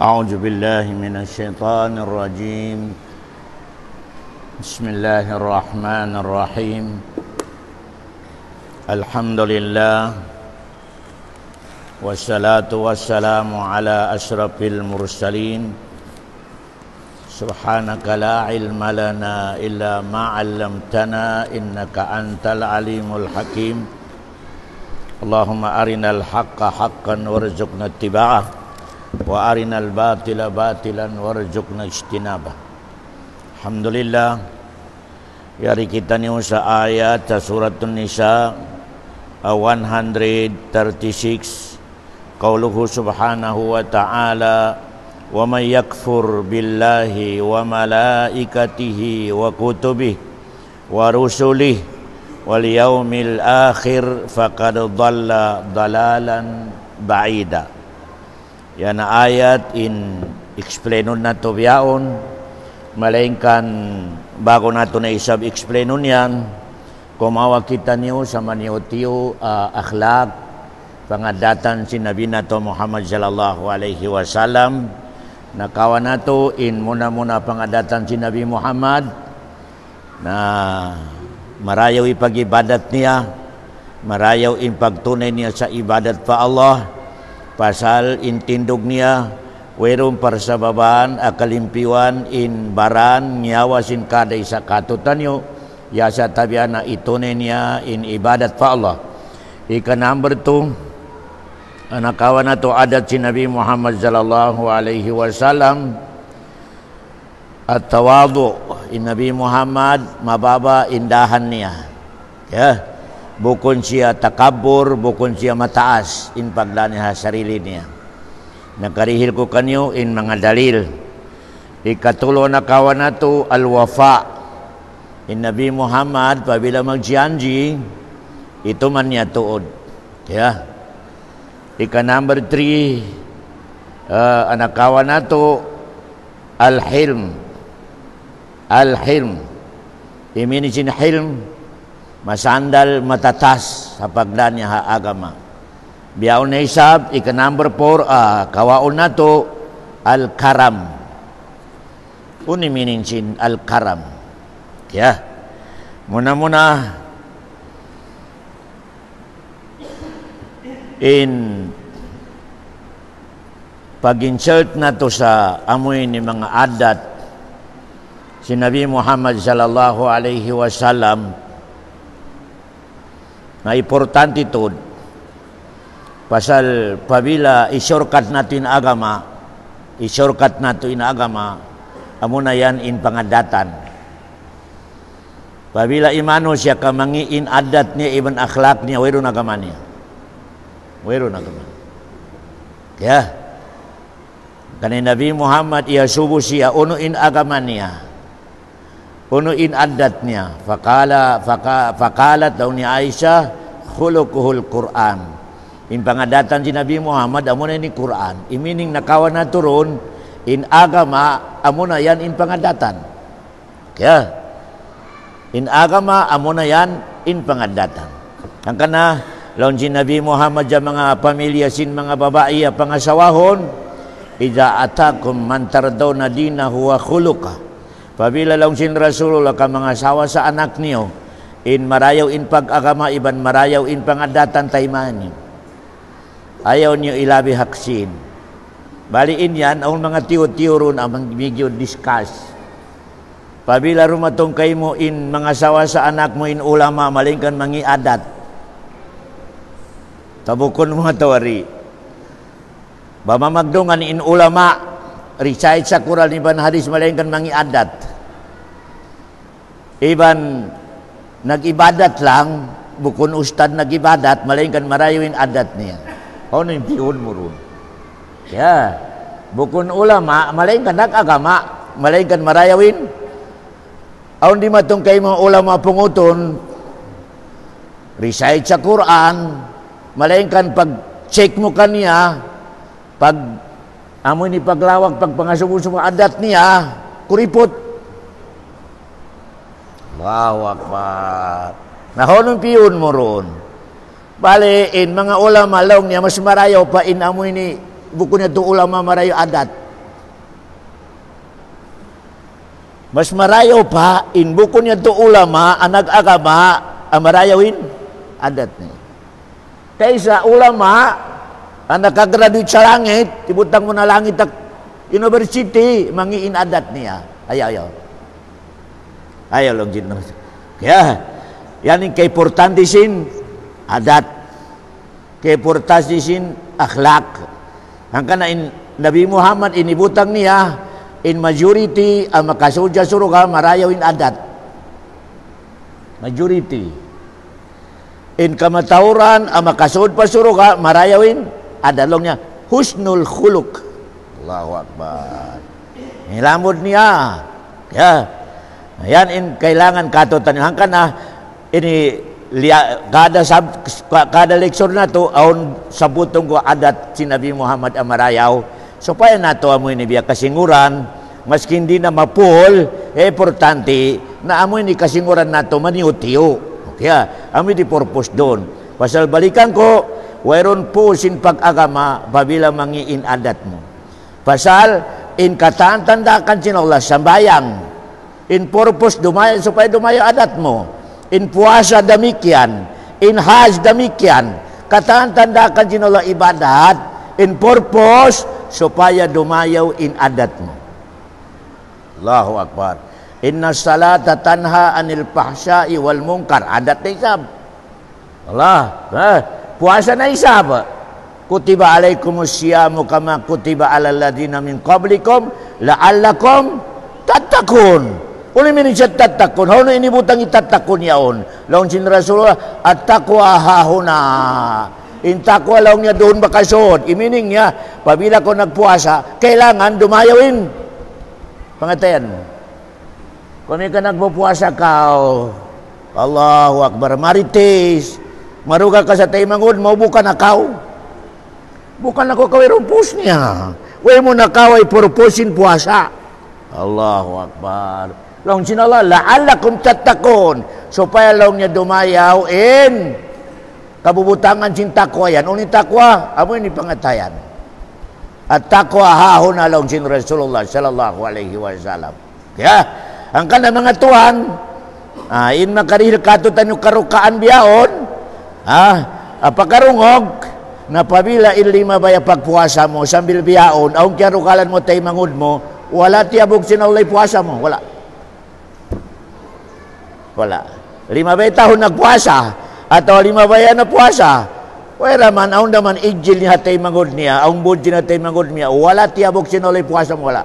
أعوذ بالله من الشيطان الرجيم بسم الله الرحمن الرحيم الحمد لله والصلاة والسلام على أشرف المرسلين سبحانك لا علم لنا إلا ما علمتنا إنك أنت العليم الحكيم اللهم أرنا الحق حقا وارزقنا اتباعه wa arinal batila batilan warzuqna ijtinabah. Alhamdulillah, yari kita ni sa ayat sa suratun Nisa 136 qauluhu subhanahu wa ta'ala wa may yakfur billahi wa malaikatihi wa kutubihi wa rusulihi wal yaumil akhir faqad dhalla dhalalan ba'ida. Yan ayat in explainon na to biyaon malaingkan bago nato na isab explainon yan kumawa kita niyo sa maniyo akhlak pangadatan si Nabi nato Muhammad sallallahu alaihi wasallam nakawa nato in muna pangadatan si Nabi Muhammad na marayaw ipag-ibadat niya marayaw in pagtunay niya sa ibadat pa Allah pasal intindog niya werum parsababaan akalimpiwan in baran nyawasin kada isa katutanyo yasa tabiana itune niya in ibadat pa Allah. Ika number 2 anakawan na to adat si Nabi Muhammad sallallahu alaihi wasallam at tawadu in Nabi Muhammad mababa indahan niya bukon siya takabur, bukon siya mataas in pagdani ha sarili niya. Nakarihil ko kanyo in mga dalil. Ikatulo na kawan nato al-wafa. In Nabi Muhammad pabila magjanji ito man niya tuod. Ika number 3 anakawan nato al-hilm. Al-hilm. Iminisin hilm masandal matatas sa pagdan niya ha agama. Biyaon na isab, ika number 4, kawaon na to, al-karam. Uni mininsin al-karam. Muna in pag-insert na to sa amoy ni mga adat si Nabi Muhammad sallallahu alaihi wasallam na importante ito pasal pabila isurkat natin agama amo na yan in pangadatan pabila imano siya kamangiin adat niya iban akhlak niya wero agama niya kaya kanina Nabi Muhammad subo siya unuin agama niya unuin adat niya. Fakalat daw ni Aisyah khuluquhul Quran. In pangadatan si Nabi Muhammad amo na ni Quran. Imining nakawan na turon in agama amo na yan in pangadatan. Kaya in agama amo na yan in pangadatan. Ang kana laon si Nabi Muhammad sa mga pamilya sin mga babae pangasawahon idza atakum man tardawna dinahu wa khuluquhu. Pabila lang sin Rasulullah ka mga asawa sa anak niyo, in marayaw in pag-agama, iban marayaw in pangadatan tayman niyo. Ayaw niyo ilabi haksin. Baliin yan, ang mga tiyo-tiyo ron ang medyo discuss. Pabila rumatong kay mo in mga asawa sa anak mo in ulama, malingkan mangi adat. Tabukon mga tawari. Bamamagdungan in ulama, recite sa Quran iban hadis malingkan mangi adat. Iban nag-ibadat lang, bukon ustad nag-ibadat, malingkan marayawin adat niya. Ano yung pihon mo ron? Bukon ulama, malingkan nag-agama, malingkan marayawin. Aun di matong kay mga ulama punguton, recite sa Quran, malingkan pag-check mo kaniya, pag amoy ni paglawag, pag pangasubong adat niya, kuripot. Allahu Akbar. Nahonong piyon mo ron. Bali, in mga ulama long niya, mas marayaw pa in amoy ni buko niya to ulama marayaw adat. Mas marayaw pa, in buko niya to ulama, anak agama, marayawin, adat niya. Kaysa ulama, anak kagraduate sa langit, tibutang mo na langit at university, mangiin adat niya. Ayaw. Ayaw lang dito. Kaya, yan yung kay-importante sin adat. Kay-importante sin akhlak. Hanggang na Nabi Muhammad inibutang niya, in majority, ang makasudya suruga, marayawin adat. Majority. In kamatauran, ang makasud pa suruga, marayawin adat. Long niya, husnul khuluk. Allahu Akbar. Nilamod niya. Ya. Yan in kailangan katutan. Hanggang na, ini kada leksyon na to, aun sabutong ko adat si Nabi Muhammad ang marayaw. Supaya nato amoy ni biya kasinguran, maski hindi na mapul, importante na amoy ni kasinguran nato maniutiyo. Kaya, amoy di purpose doon. Pasal balikan ko, wayron po sin pag-agama, babila mangiin adat mo. Pasal, in kataan-tandakan sin Allah, sambayang. In purpose, supaya dumayo adat mo. In puasa demikian. In hajj demikian. Kataan-tandakan sin Allah ibadat. In purpose, supaya dumayaw in adat mo. Allahu Akbar. Inna salata tanha anil fahsya'i wal munkar. Adat na isab. Allah. Puasa na isab. Kutiba alaikumus siyamu kama kutiba alal ladina min qablikum la'allakum tattaqun. Uli min siya tattaqun. How na inibutang itattaqun yaon. Laon sin Rasulullah at-taqwa hahuna. In takwa lang niya doon bakasod. Imining niya, pabila ko nagpuasa, kailangan dumayawin. Pangatayan mo. Kung may ka nagpupuasa ka, Allahu Akbar, marites, maruga ka sa taimangod, maubukan na kaw. Bukan ako kaway rumpus niya. Huwag mo na kaway purpusin puasa. Allahu Akbar. Long sinala, la'alakum tattaqun. Supaya lang niya dumayaw in kabubutangan sin takwa yan. Unin takwa, amo ni pangatayan. At takwa hahon na lang sin Rasulullah sallallahu alaihi wasallam. Kaya, ang kana mga tuhan, in makarihil katutan yung karukaan biyaon, pakarungog, na pabila in lima baya pagpuasa mo, sambil biyaon, aung karukalan mo tay mangud mo, wala tiyabog sinawlay puasa mo, wala. Wala. 5 baya tahon nagpuasa, atau 5 baya na puasa, wala man, aung naman ijil niya tay mangud niya, aung budji na tay mangud niya, wala tiyabog sinawlay puasa mo, wala.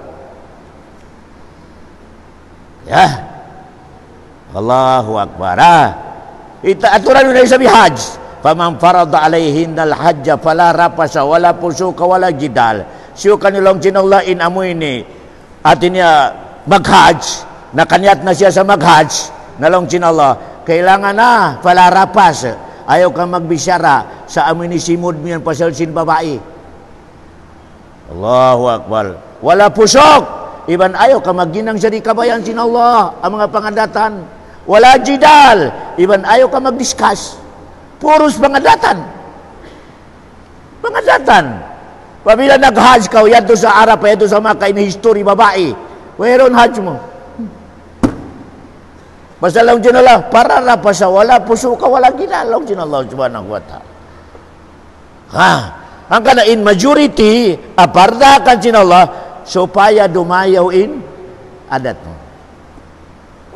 Ya, Allahu Akbar. Aturan nila sa bihaj. Faman farada alaihin al-hajja fala rafasa wala fusuka wala jidal. Siyo kanilang sinawlain amoy ni atin niya maghaj. Nakanyat na siya sa maghaj. Nalong sinawla, kailangan na fala rapas. Ayaw ka magbisyara sa amoy ni simud miyan pasal sin babae. Allahu Akbar. Wala pusok. Iban ayaw ka magginang sa di kabayan sin Allah ang mga pangadatan. Wala jidal. Iban ayaw ka magdiscuss. Puros pangadatan. Pangadatan. Pabila nag-hajj ka, yan to sa Arab, yan to sa Makkah, ini history babae. Whereon hajj mo? Basta lang dyan Allah, para rapasa, wala pusuka, wala ginalaw dyan Allah subhanahu wa ta'ala. Ang kana in majority, apardakan dyan Allah, supaya dumayaw in adat mo.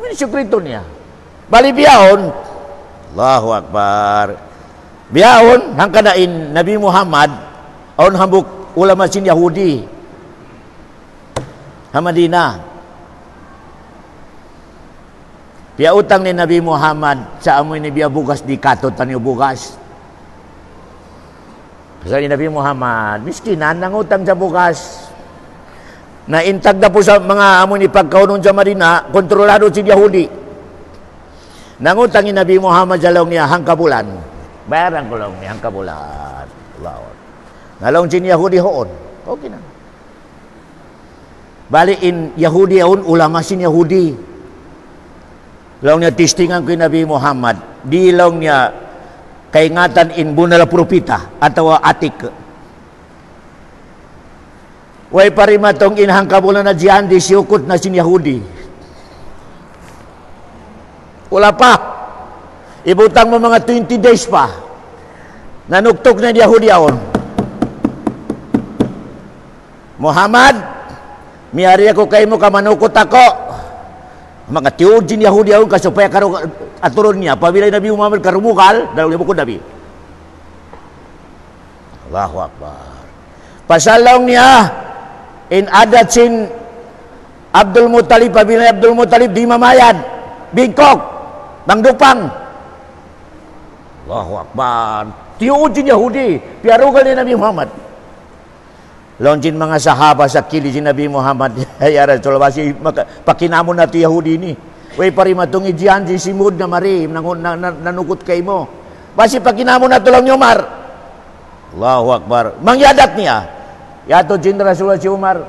Ini sekreto niya. Bali biyaon, Allahu Akbar. Biyaon, hangkanain Nabi Muhammad, aun hambuk ulama sin Yahudi, Hamadina. Biya utang ni Nabi Muhammad, sa amoy ni biya bugas di katot tanyo bugas. Kasi ni Nabi Muhammad, miskinan, nangutang sa bugas. Na intag na po sa mga amo ni pagkaunon sa Marina, kontrolado si Yahudi. Nangutang ni Nabi Muhammad sa laong niya, hangkabulan. Bayaran ko lang niya, hangkabulan. Nalong si Yahudi hoon. Okay na. Bali in Yahudi hoon, ulama sin Yahudi. Laong niya, tistingan ko ni Nabi Muhammad. Di laong niya, kaingatan in bunala propita, atau atik. Way parimatong inhang kabulan na diyan di siyukot na sin Yahudi. Wala pa. Ibutang mo mga 20 days pa. Nanuktok na Yahudi aon. Muhammad, miyari ako kay mo ka manukot ako. Mga tiudin Yahudi aon kasupaya karo aturon niya. Pabilay Nabi Muhammad karumukal, dalawang bukod Nabi. Allahu Akbar. Pasalong niya, in adat sin Abdul Muttalib, pabilay Abdul Muttalib di mamayad. Bingkok, Bangdupang. Allahu Akbar. Tiudin Yahudi, piarugal ni Nabi Muhammad. Lonjin mga sahaba sa kili si Nabi Muhammad. Ya Rasulullah, pakinamon na ti Yahudi ni. Way pari matong ijian si simud na mari, nanukot kay mo. Basi pakinamon na tulang ni Umar. Allahu Akbar. Mangyadat niya. Yato jin Rasulullah si Umar.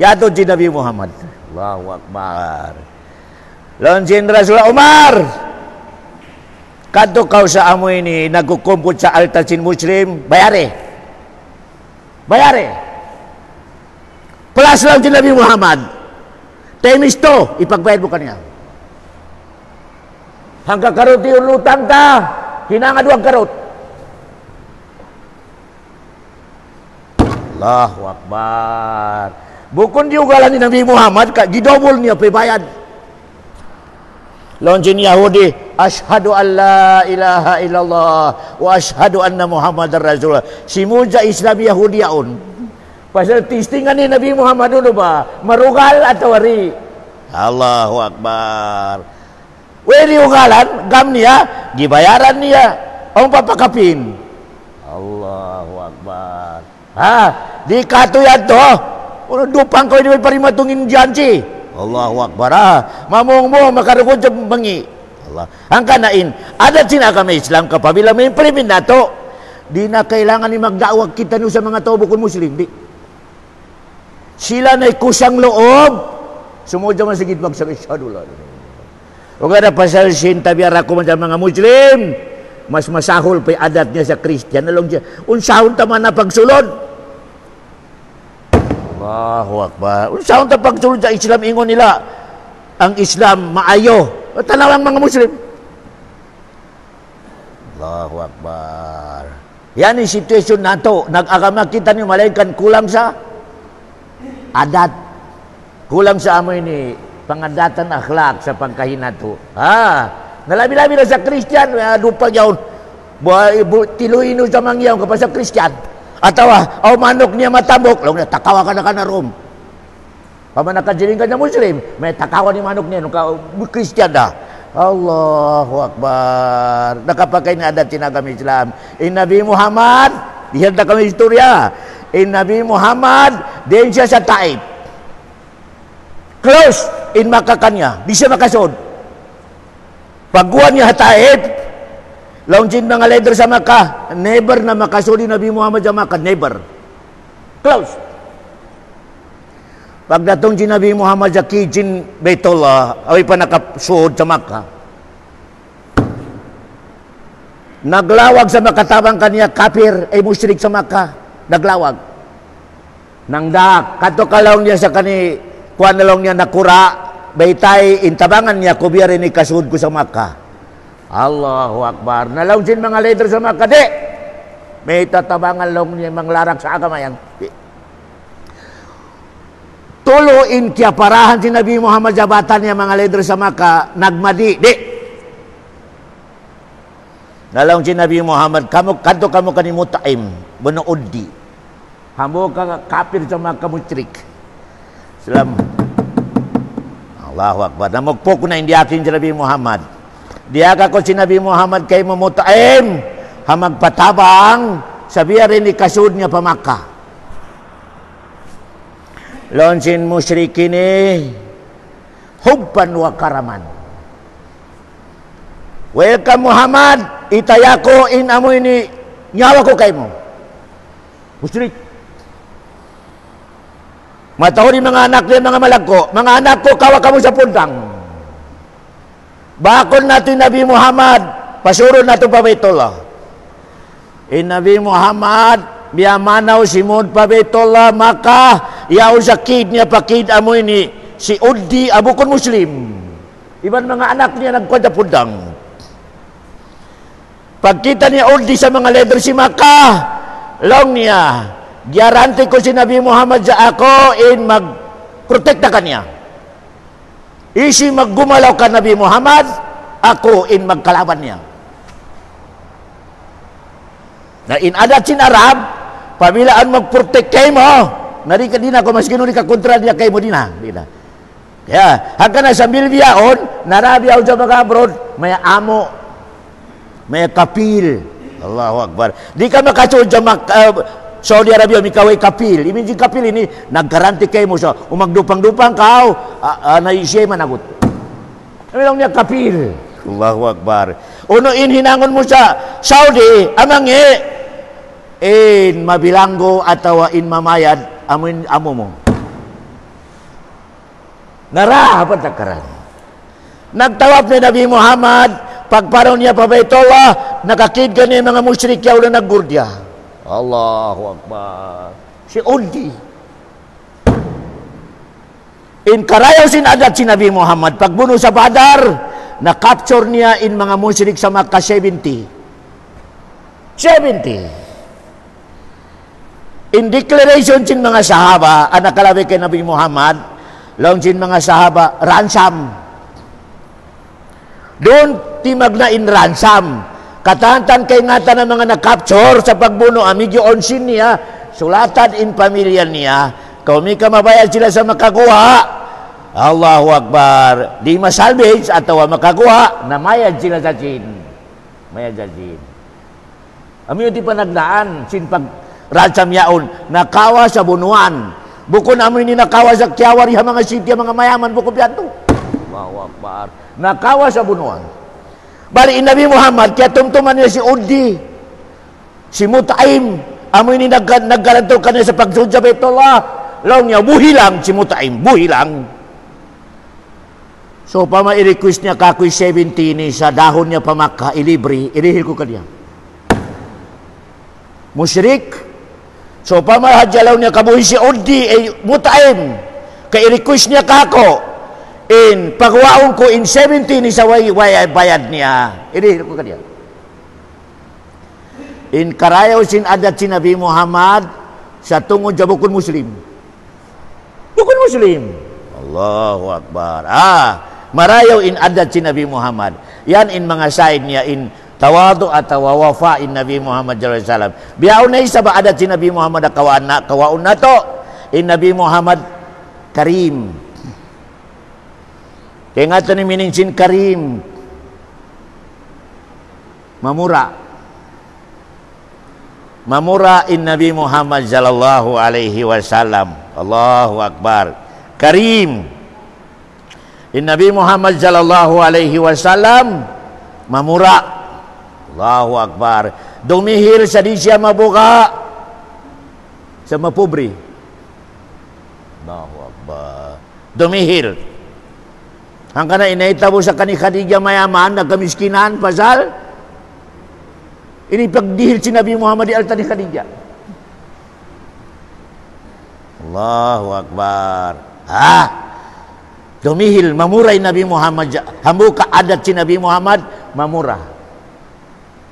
Yato jin Nabi Muhammad. Allahu Akbar. Lonjin Rasulullah Umar. Kadto kau sa amo ini nagkukumput sa altar sin Muslim, bayare. Plus lang si Nabi Muhammad. Temis to, ipagbayad mo kanya. Hanggang karot yung lutang ta, hinanga duwag karot. Allahu Akbar. Bukon di ugalan ni Nabi Muhammad, gidobol niya paybayad. Lonjin Yahudi, ashhadu an la ilaha illallah wa ashhadu anna Muhammadar Rasulullah. Simuja Islam Yahudi yaon. Pasal tistingan ni Nabi Muhammad dulu ba? Marugal atau wari? Allahu Akbar. Weri ugalan, gam niya, dibayaran niya. Ang papakapin. Allahu Akbar. Ha, di katuyan to. Dupang ko ini parimatungin janji. Allahu Akbar. Mamong mo makarugod sa bangi. Allah. Ang kanain, ada sinagama Islam kapabila may implement na to. Di na kailangan ni magdawag kita sa mga tao bukod Muslim. Di. Sila na'y kusang loob. Sumudya man sigit magsabi, Shadullah. O kada pasal sin tabiar ako man sa mga Muslim. Mas masahol pa'y adat niya sa Christian. Nalong siya, unsahon taman na pagsulod. Allahu Akbar. Unsahon ta pagsulod sa Islam, ingon nila ang Islam maayo. Tanawang mga Muslim. Allahu Akbar. Yan ang sitwasyon nato. Nag-agama kita ni malaikan kulang sa adat. Kulang sa amoy ni pangadatan akhlak sa pangkahinato. Nalabi-labi na sa Christian, dupang yaon. Tiluin sa mangyaw kapag sa Christian. Atawa, manok niya matambok, lang takawa ka na rom. Paman nakajiling ka na Muslim, may takawa ni manok niya, nung Christian da. Allahu Akbar. Nakapakay na adat sinagam Islam. In Nabi Muhammad, diyan na kami istorya. In Nabi Muhammad, din siya sa Taif. Close in Makakanya, di siya makasod. Pagguan niya Taif, launjin mga leader sa Makkah, never na makasuli Nabi Muhammad sa Makkah, never. Close. Pagdatong si Nabi Muhammad sa Kijin Baitullah, away pa nakasuod sa Makkah. Naglawag sa makatabang kaniya kafir, ay musyrik sa Makkah. Naglawag. Nangdak, kato kalawang niya sa kani, kuwan na lang niya nakura, baytay, intabangan niya, kubiyari ni kasuod ko sa Makkah. Allahu Akbar. Nalaunsin mga leader sa Makkah, di. May tatabangan lang niya manglarak sa agama yan. Di. Tuluin kaya parahan si Nabi Muhammad jabatan niya mga leader sa Makkah, nagmadi, di. Nalaunsin Nabi Muhammad, kanto kamu kani Mutaim, bunuod di. Hamo ka kafir sa Makkah musyrik. Salam. Allahu Akbar. Namugpo ko na hindi akin si Nabi Muhammad. Diaga ko si Nabi Muhammad kay Mutaim, hamagpatabang, sabiya rin ni kasud niya pa Makkah. Lonsin musyrikin hubban wa karaman. Welcome Muhammad, itaya ko in amoy ni nyawa ko kay mo. Musyrik. Matahon mga anak niya, mga malagko, mga anak ko, kawa kamo sa puntang. Bakon natin Nabi Muhammad, pasurod natin pa Baitullah. Nabi Muhammad, biya manaw simod pa Baitullah, maka yaon sa kid niya pakid amoy ni si Uddi abukon Muslim. Iban mga anak niya nagkwada pudang. Pagkita niya uldi sa mga leader si Makkah, long niya, garanti ko si Nabi Muhammad sa ako in magprotekta kanya. Isi maggumalaw ka Nabi Muhammad, ako in magkalaban niya. Na in adat sin Arab, pabilaan magprotect kay mo, nari ka din ako, mas ginuli ka kontra niya kay mo din ha. Kaya, hanggang na sa milbiyaon, narabiyaw sa mga abroad, may amo, may kapil. Allahu Akbar. Di ka makasunod sa Saudi Arabia, may kaway kapil. Ibig kapil ini, naggaranti kay mo sa umagdupang-dupang kao, naisye managot. Ano niya kapil? Allahu Akbar. Uno hinangon mo sa Saudi, amangi, in mabilanggo atawa in mamayad amin amo mo narahapat takaran nagtawap ni Nabi Muhammad pagparaw niya pa Baitullah nakakid gani mga musyrik yaw na naggurdya. Allahu Akbar. Si uldi in karayaw sin adat si Nabi Muhammad pagbuno sa Badar na-capture niya in mga musyrik sa Makkah 70 in declaration sin mga sahaba, ang nakalabi kay Nabi Muhammad, long sin mga sahaba, ransom. Doon, timag na in ransom. Katantan kay ngata ng mga na-capture sa pagbuno, amigyo onsin niya, sulatan in pamilya niya, kung may kamabayad sila sa makakuha, Allahu Akbar, di masalvage atawa makakuha, namayad sila sa Jin. Mayad sa Jin. Amiyo di pa nagdaan, sin pag ransom yaon, nakawa sa bunuan. Bukon amoy ni nakawa sa Kiawari ha mga city, mga mayaman, bukon piyato. Allahu Akbar. Nakawa sa bunuan. Bali Nabi Muhammad, kaya tumtuman niya si Udi, si Mutaim, amoy ni naggaranto ka niya sa pagsunod sa Baitullah. Long niya, buhi lang si Mutaim, buhi lang. So, pa ma-request niya kakoy 17 sa dahon niya pamakha, ilibre, ilihil ko kanya. Musyrik. So, pamahadjalaw niya kabuhi si Udi, Mutaim, kay request niya kako, in pagwaon ko in 17 sa bayad niya. Ilihil ko kanya. In karayaw sin adat si Nabi Muhammad, sa tungod sa bukod Muslim. Bukod Muslim. Allahu Akbar. Marayaw in adat si Nabi Muhammad. Yan in mga side niya, in tawadu at wawafa in Nabi Muhammad sallallahu alaihi wasallam. Biyaw na isa ba adat si Nabi Muhammad kawaon na to in Nabi Muhammad Karim. Kaya nga ito ni meaning sin Karim. Mamura. Mamura in Nabi Muhammad sallallahu alaihi wasallam. Allahu Akbar. Karim. In Nabi Muhammad sallallahu alaihi wasallam mamura. Allahu Akbar. Dumihir sa di siya mabuka sa mapubri. Allahu Akbar. Dumihir. Hanggang na inaitabo sa kani-Khadija mayaman, nagkamiskinan, pasal. Ini pagdihil si Nabi Muhammad di altar ni Khadija. Allahu Akbar. Dumihil, mamuray Nabi Muhammad. Hambuka adat si Nabi Muhammad, mamura.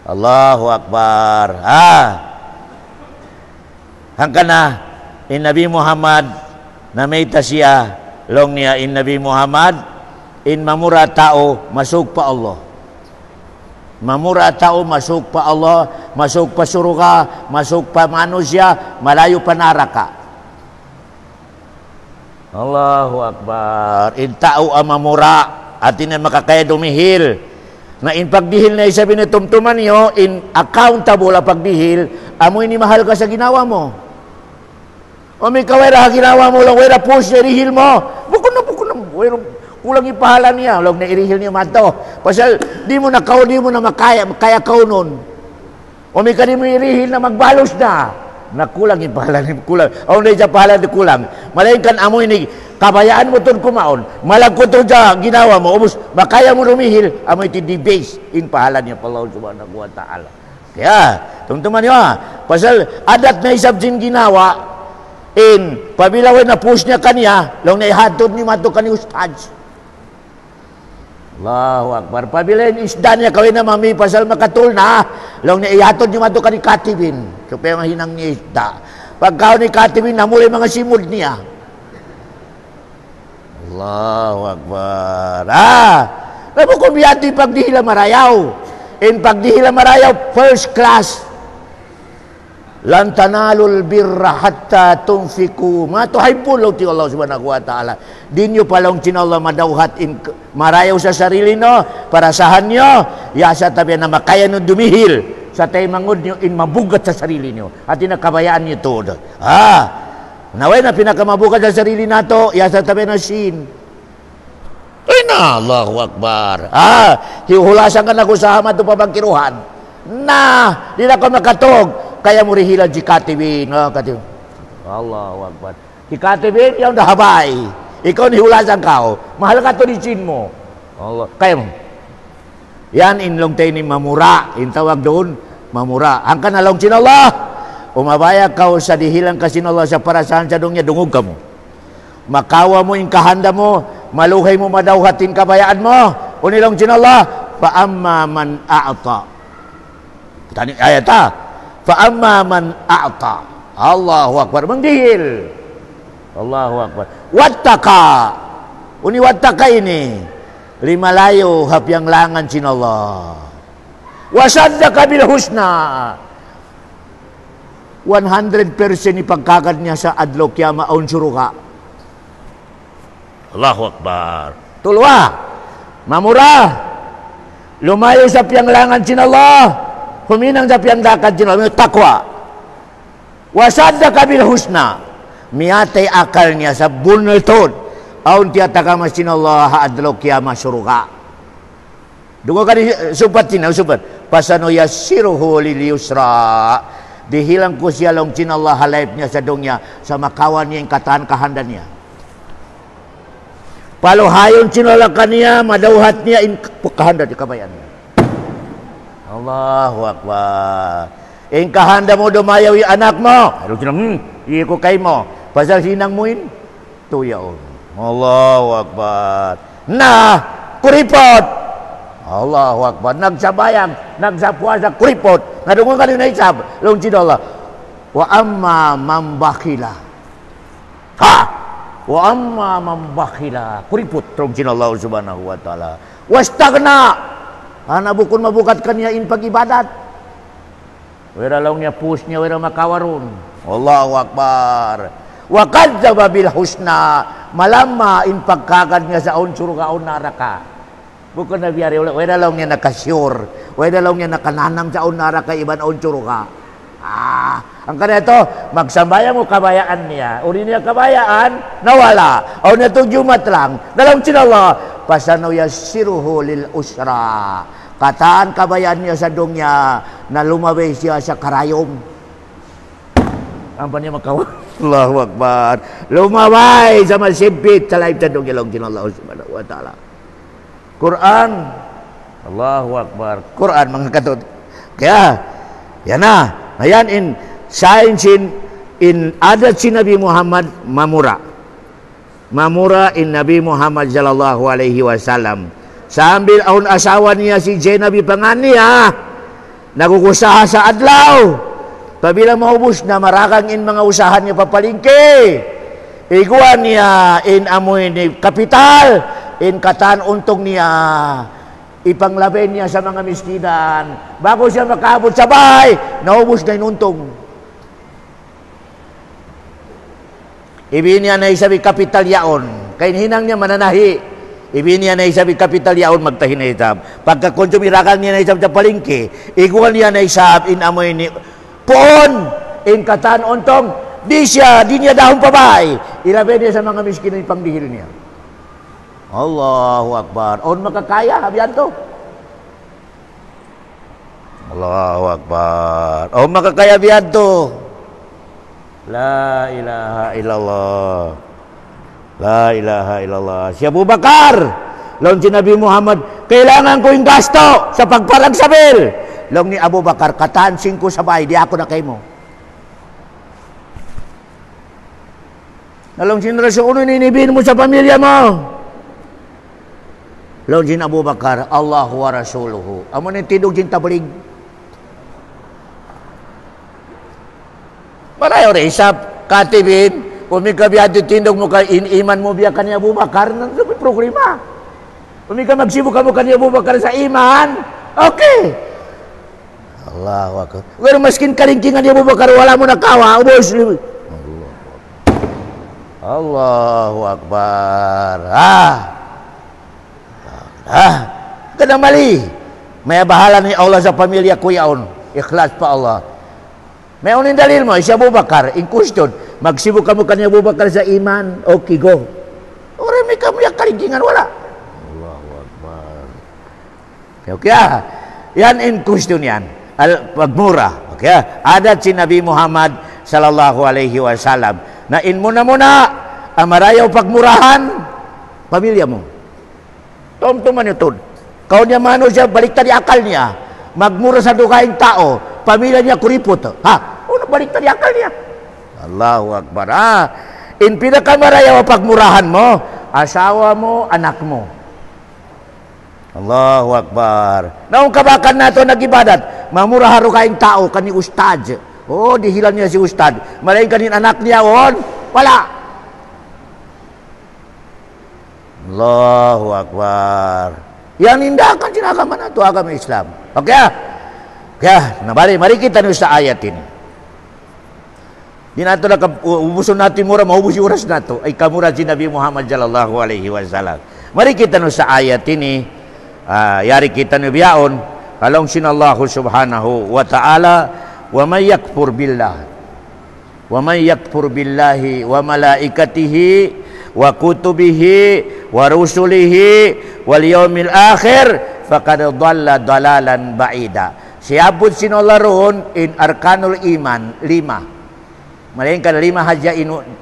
Allahu Akbar. Hanggang na in Nabi Muhammad na may tasya long niya in Nabi Muhammad in mamura tao masuk pa Allah. Mamura tao masuk pa Allah, masuk pa suruga, masuk pa manusia, malayo pa naraka. Allahu Akbar. In tao ang mamura atin na makakaya dumihil. Na in pagdihil na isabi ni tumtuman niyo, in accountable ang pagdihil, amoy ni mahal ka sa ginawa mo. O may kawera ginawa mo lang, wera push, irihil mo. Bukon na, kulang ipahala niya, lang na irihil niya mato. Pasal, di mo na makaya kaunon. O may kanimo irihil na magbalos na. Nakulang ipahala ni kulang. O na isa pahala ni kulang. Malayin kan amoy ni kabayaan mo itong kumaon, malagkot ito sa ginawa mo, ubus, makaya mo rumihil, amoy iti debase in pahalan niya pa Allah subhanahu wa ta'ala. Kaya, tumtuman niyo pasal adat na isab sin ginawa, in pabilawin na push niya kanya, lang na ihatod ni mato kani ustads. Allahu Akbar. Pabila yung isda niya kawin na mami pasal makatul na. Long ni iyatod niyo mato ka ni katibin. Supaya mahinang niya isda. Pagkaw ni katibin, namulay mga simod niya. Allahu Akbar. Alam mo kung biyato yung pagdihila marayaw. In pagdihila marayaw, first class. Lan tanalul birra hatta tunfiku ma tuhibbun ti Allah subhanahu wa ta'ala. Di nyo palong Allah madawhat in marayaw sa sarili no para sahan nyo yasa tabi na makaya no dumihil sa tay mangod nyo in mabugat sa sarili nyo at inakabayaan nyo to. Naway na pinakamabugat sa sarili nato yasa tabi na sin. Ay na, Allahu Akbar. Hiuhulasan ka na kusahan ito pabangkiruhan. Di na ko makatog. Kaya mo rihilan si katibin. Allahu Akbar. Si katibin, yung nahabay. Ikaw nihulasan ka. Mahal ka to ni sin mo. Allah. Kaya mo. Yan, inlong tayo ni mamura. Intawag doon, mamura. Ang kanalong sin Allah. Umabaya ka sa dihilang ka sin Allah sa parasahan sa dungya, dungog ka mo. Makawa mo yung kahanda mo. Maluhay mo madawhatin kabayaan mo. Unilong sin Allah. Fa'amma man a'ata. Tani ayata. Fa'amma man a'ta. Allahu Akbar. Mangdihil. Allahu Akbar. Wattaka. Uni wattaka ini. Limalayo hapyang langan sin Allah. Wasaddaka bil husna. 100% ipagkagad niya sa adlaw kiyama aun suruka. Allahu Akbar. Tulwa. Mamura. Lumayo sa piyang langan sin Allah. Huminang sa piyang dakad sin Allah. Takwa. Wasaddaka bil husna. Miyatay akal niya sa bunaltod. Aun tiyataka sin Allah haadlaw kiyama suruka. Dungo ka ni supat sinaw supat. Pasano yasiruhu lil yusra. Dihilang ko siya long sin Allah halayp niya sa dungya sa makawan niya yung katahan kahandan niya. Paluhayon sinala kaniya, madawhat niya in kahanda di kabayan niya. Allahu Akbar. In kahanda mo dumayaw yung anak mo. Ano sinang, ko kay mo. Pasal sinang mo in, tuyaon. Allahu Akbar. Kuripot. Allahu Akbar. Nagsabayang, nagsapuasa, kuripot. Nadungan ka rin na isab. Long sinala. Wa amma mambakila. Wa amma mambakhila kuriput trong sin Allah subhanahu wa ta'ala wastagna bukun mabukat kaniya in pag-ibadat wera law niya pus niya wera makawarun. Allahu Akbar. Wa kadzdzaba bil husna malamma in pagkagad niya sa unsur kaon naraka bukun na biyari wera law niya nakasyur wera law niya nakananam sa naraka iban unsur ka. Ang kanito, magsambayang mo kabayaan niya. Uli niya kabayaan, nawala. O na itong jumat lang. Dalam sin Allah, pasano yasiruhu lil usra. Kataan kabayaan niya sa dungya na lumabay siya sa karayom. Ang pa niya makawa? Allahu Akbar. Lumabay sa masibit sa laib sa dungya lang sin Allah subhanahu wa ta'ala. Quran. Allahu Akbar. Quran, mga katod. Kaya, yan na. Ayan in science in adat si Nabi Muhammad mamura in Nabi Muhammad sallallahu alaihi wasallam sambil aun asawa niya si Nabi pangan niya nagugusaha sa adlaw pabila maubos na marakang in mga usahan niya papalingke iguan niya in amoy ni kapital in katan untong niya ipanglaben niya sa mga miskinan. Bago siya makaabot sa bahay, naubos na inuntong. Ibin niya na isabi kapital yaon. Kaya hinang niya mananahi. Ibin niya na isabi kapital yaon magtahin na isab. Pagka konsumirakan niya na isab sa palingke, iguan niya na isab in amoy ni poon in katan untong. Di niya dahon pa bahay. Ilaben niya sa mga miskinan ipangdihil niya. Allahu Akbar. On makakaya, habiyan to. Allahu Akbar. On makakaya, habiyan to. La ilaha illallah. La ilaha illallah. Si Abu Bakar. Long si Nabi Muhammad, kailangan ko yung gasto sa pagparagsabil. Long ni Abu Bakar, katansing ko sa bahay, di ako na kayo mo. Nalong sinrasyon uno, ninibin mo sa pamilya mo. Lawan jin Abu Bakar, Allah wa rasuluhu. Amo ni tidog jin tablig. Marayo re isap katibin, kung may kabiyado tindog mo ka iman mo biya kanya Abu Bakar, nang problema. Kung may ka magsibo ka mo kanya Abu Bakar sa iman, okay. Allahu Akbar. Pero maskin karingkingan ni Abu Bakar, wala mo nakawa, ubos. Allahu Akbar. Kada mali. May bahala ni Allah sa pamilya ko yaon. Ikhlas pa Allah. May unin dalil mo, si Abu Bakar, in question, magsibuk kamu kan Abu Bakar sa iman, okay, go. Orang may kamu yang karingkingan, wala. Allahu Akbar. Okay, yan in question yan. Pagmura. Okay, adat si Nabi Muhammad sallallahu alaihi wasallam na in muna amarayaw pagmurahan pamilya mo. Tum-tuman yun. Kau niya mano siya, baliktad di akal niya. Magmura sa dukaing tao, pamilya niya kuripot. Baliktad di akal niya. Allahu Akbar. In pinakamarayaw pagmurahan mo, asawa mo, anak mo. Allahu Akbar. Naong kabakan nato nagibadat, mamurahan ro kaing tao, kani ustad. Oh, dihilang niya si ustad. Malaing kanin anak niya, wala. Allahu Akbar. Yang nindakan sinagaman na ito agama Islam. Okay? Kaya, mari kita nyo sa ayat ini. Di nato na ubuson natin mura, maubos yung oras nato. Ay kamura si Nabi Muhammad sallallahu alaihi wasallam. Mari kita nyo sa ayat ini. Yari kita nyo biyaon. Kalong sinallahu subhanahu wa ta'ala. Wa may yakfur billah. Wa may yakfur billahi wa malaikatihi wa kutubihi wa rusulihi wal yaumil akhir faqad dhalla dhalalan ba'ida. Siabot sinullah roon in arkanul iman 5. Malingkan 5 haja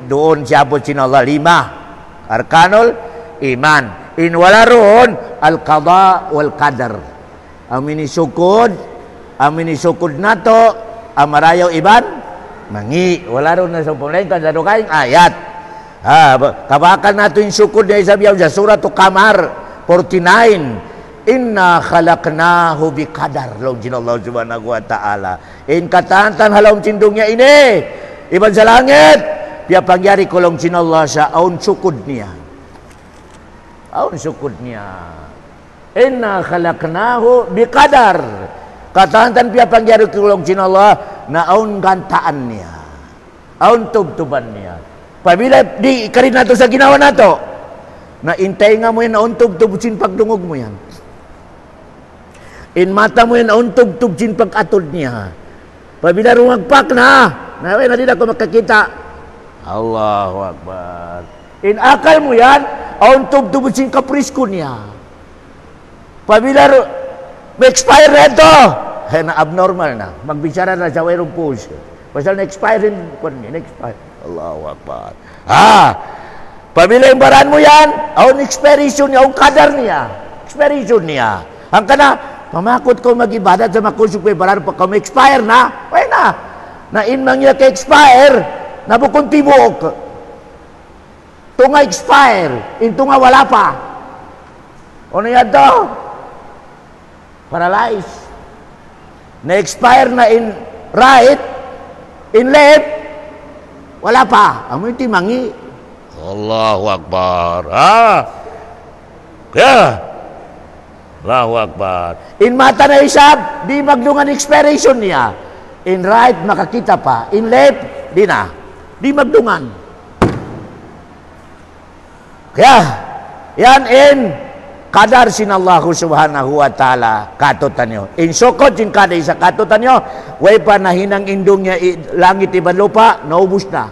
doon siabot sinullah 5 arkanul iman. In wala roon al qada wal qadar. Amini sukud nato amarayaw iban mangi wala roon na sa pumalaingkan sa dukaing ayat. Kabakan nato yung sukod na isabiyaw sa surah Qamar 49. Inna khalaqnahu biqadar. Law jinallahu subhanahu wa ta'ala. In katantan halawang cindong niya ini. Iban sa langit. Piya pangyari kulong jinallah sa aun sukod niya. Aun sukod niya. Inna khalaqnahu biqadar. Katantan piya pangyari kulong jinallah na aun gantaan niya. Aun tubtuban niya. Pabila di karin nato sa ginawa nato, na intay nga mo yan, nauntog-tubsin pagdungog mo yan. In mata mo yan, nauntog-tubsin pag-atod niya. Pabila rumagpak na di ako makakita. Allahu Akbar. In akal mo yan, nauntog-tubsin kaprisko niya. Pabila ma-expire na ito, na abnormal na. Magbicara na sa wayrong pulse. Pasal na-expire rin, na-expire. Allahu Akbar. Pabila yung baran mo yan, ang expiration niya, ang kadar niya. Expiration niya. Ang kana, pamakot ko mag-ibadat sa makusok may baran pa kung expire na, okay na. Na inmang niya ka-expire, nabukong tibok. Ito nga expire, ito nga wala pa. Ano yan to? Paralyzed. Na-expire na in right, in left, wala pa. Amo yung timangi. Allahu Akbar. Allahu Akbar. In mata na isab, di magdungan expiration niya. In right, makakita pa. In left, di na. Di magdungan. Kaya, yan in kadar sinallahu subhanahu wa ta'ala katutan nyo. In sukot yung kada isa katutan nyo, way pa nahinang indong niya langit iban lupa, naubos na.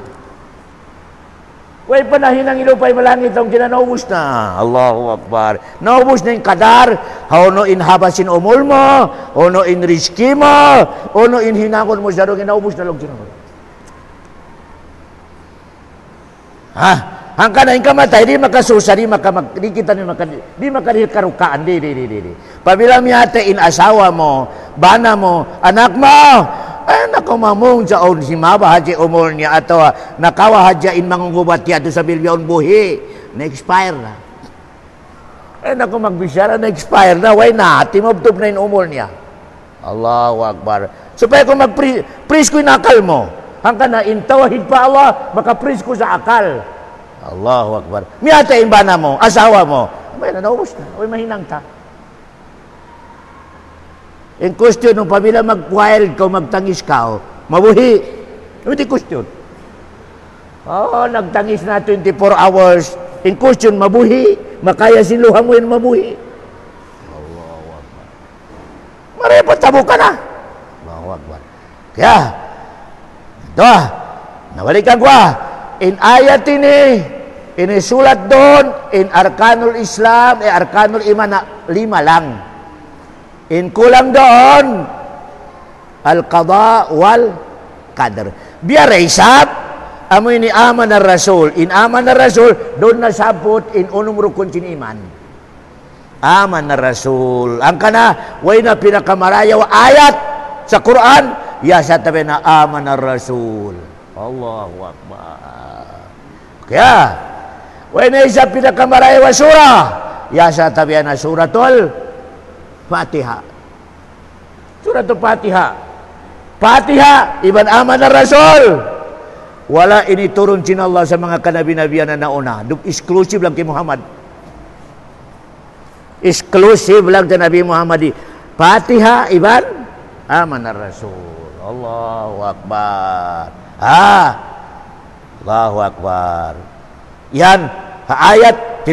Way pa nahinang ilupa iban langit ang naubos na. Allahu Akbar. Naubos na yung kadar, no in habasin umul mo, no in riski mo, no in hinakon mo sa rong naubos na lang sinunod. Ang kanain kamatay, di makasusa, di kita di makadikarukaan, di. Pabila miyate in asawa mo, bana mo, anak mo, nakumamong sa on si maba haji umol niya ato, nakawa haji in mangungubat niya sa bilyon buhi, na-expire na. Eh naku magbisara na expire na, why na? Timubtob na yung umol niya. Allahu Akbar. Supaya kung mag-freeze ko yung akal mo. Hangka na intawahid pa Allah, maka-freeze ko sa akal. Allahu Akbar. Miyata yung bana mo, asawa mo. Abay na, naubos na. Uy, mahinang ta. In question, nung pamila mag-wild ka, magtangis ka, mabuhi. Hindi question. Oo, nagtangis na 24 hours. In question, mabuhi. Makaya siluhan mo yun, mabuhi. Allahu Akbar. Marepot, tabo ka na. Allahu Akbar. Kaya, ito nawalikan ko in ayat ini sulat doon, in arkanul Islam, arkanul iman na 5 lang. In kulang doon, al-qada wal qadar. Biar hisab, amoy ni aman na rasul. In aman na rasul, doon nasabot in unong rukun sin iman. Aman na rasul. Ang kana, way na pinakamarayaw ayat sa Quran, ya sa tabi na aman na rasul. Allahu Akbar. Kaya, way na isa pinakamarayaw surah, ya sa tabi na suratul Fatiha. Suratul Fatiha. Fatiha, iban aman na rasul. Wala ini turun sin Allah sa mga kanabi-nabiyan na nauna. Exclusive lang kay Muhammad. Exclusive lang sa Nabi Muhammad. Fatiha, iban aman na rasul. Allahu Akbar. Allahu Akbar. Yan, ayat,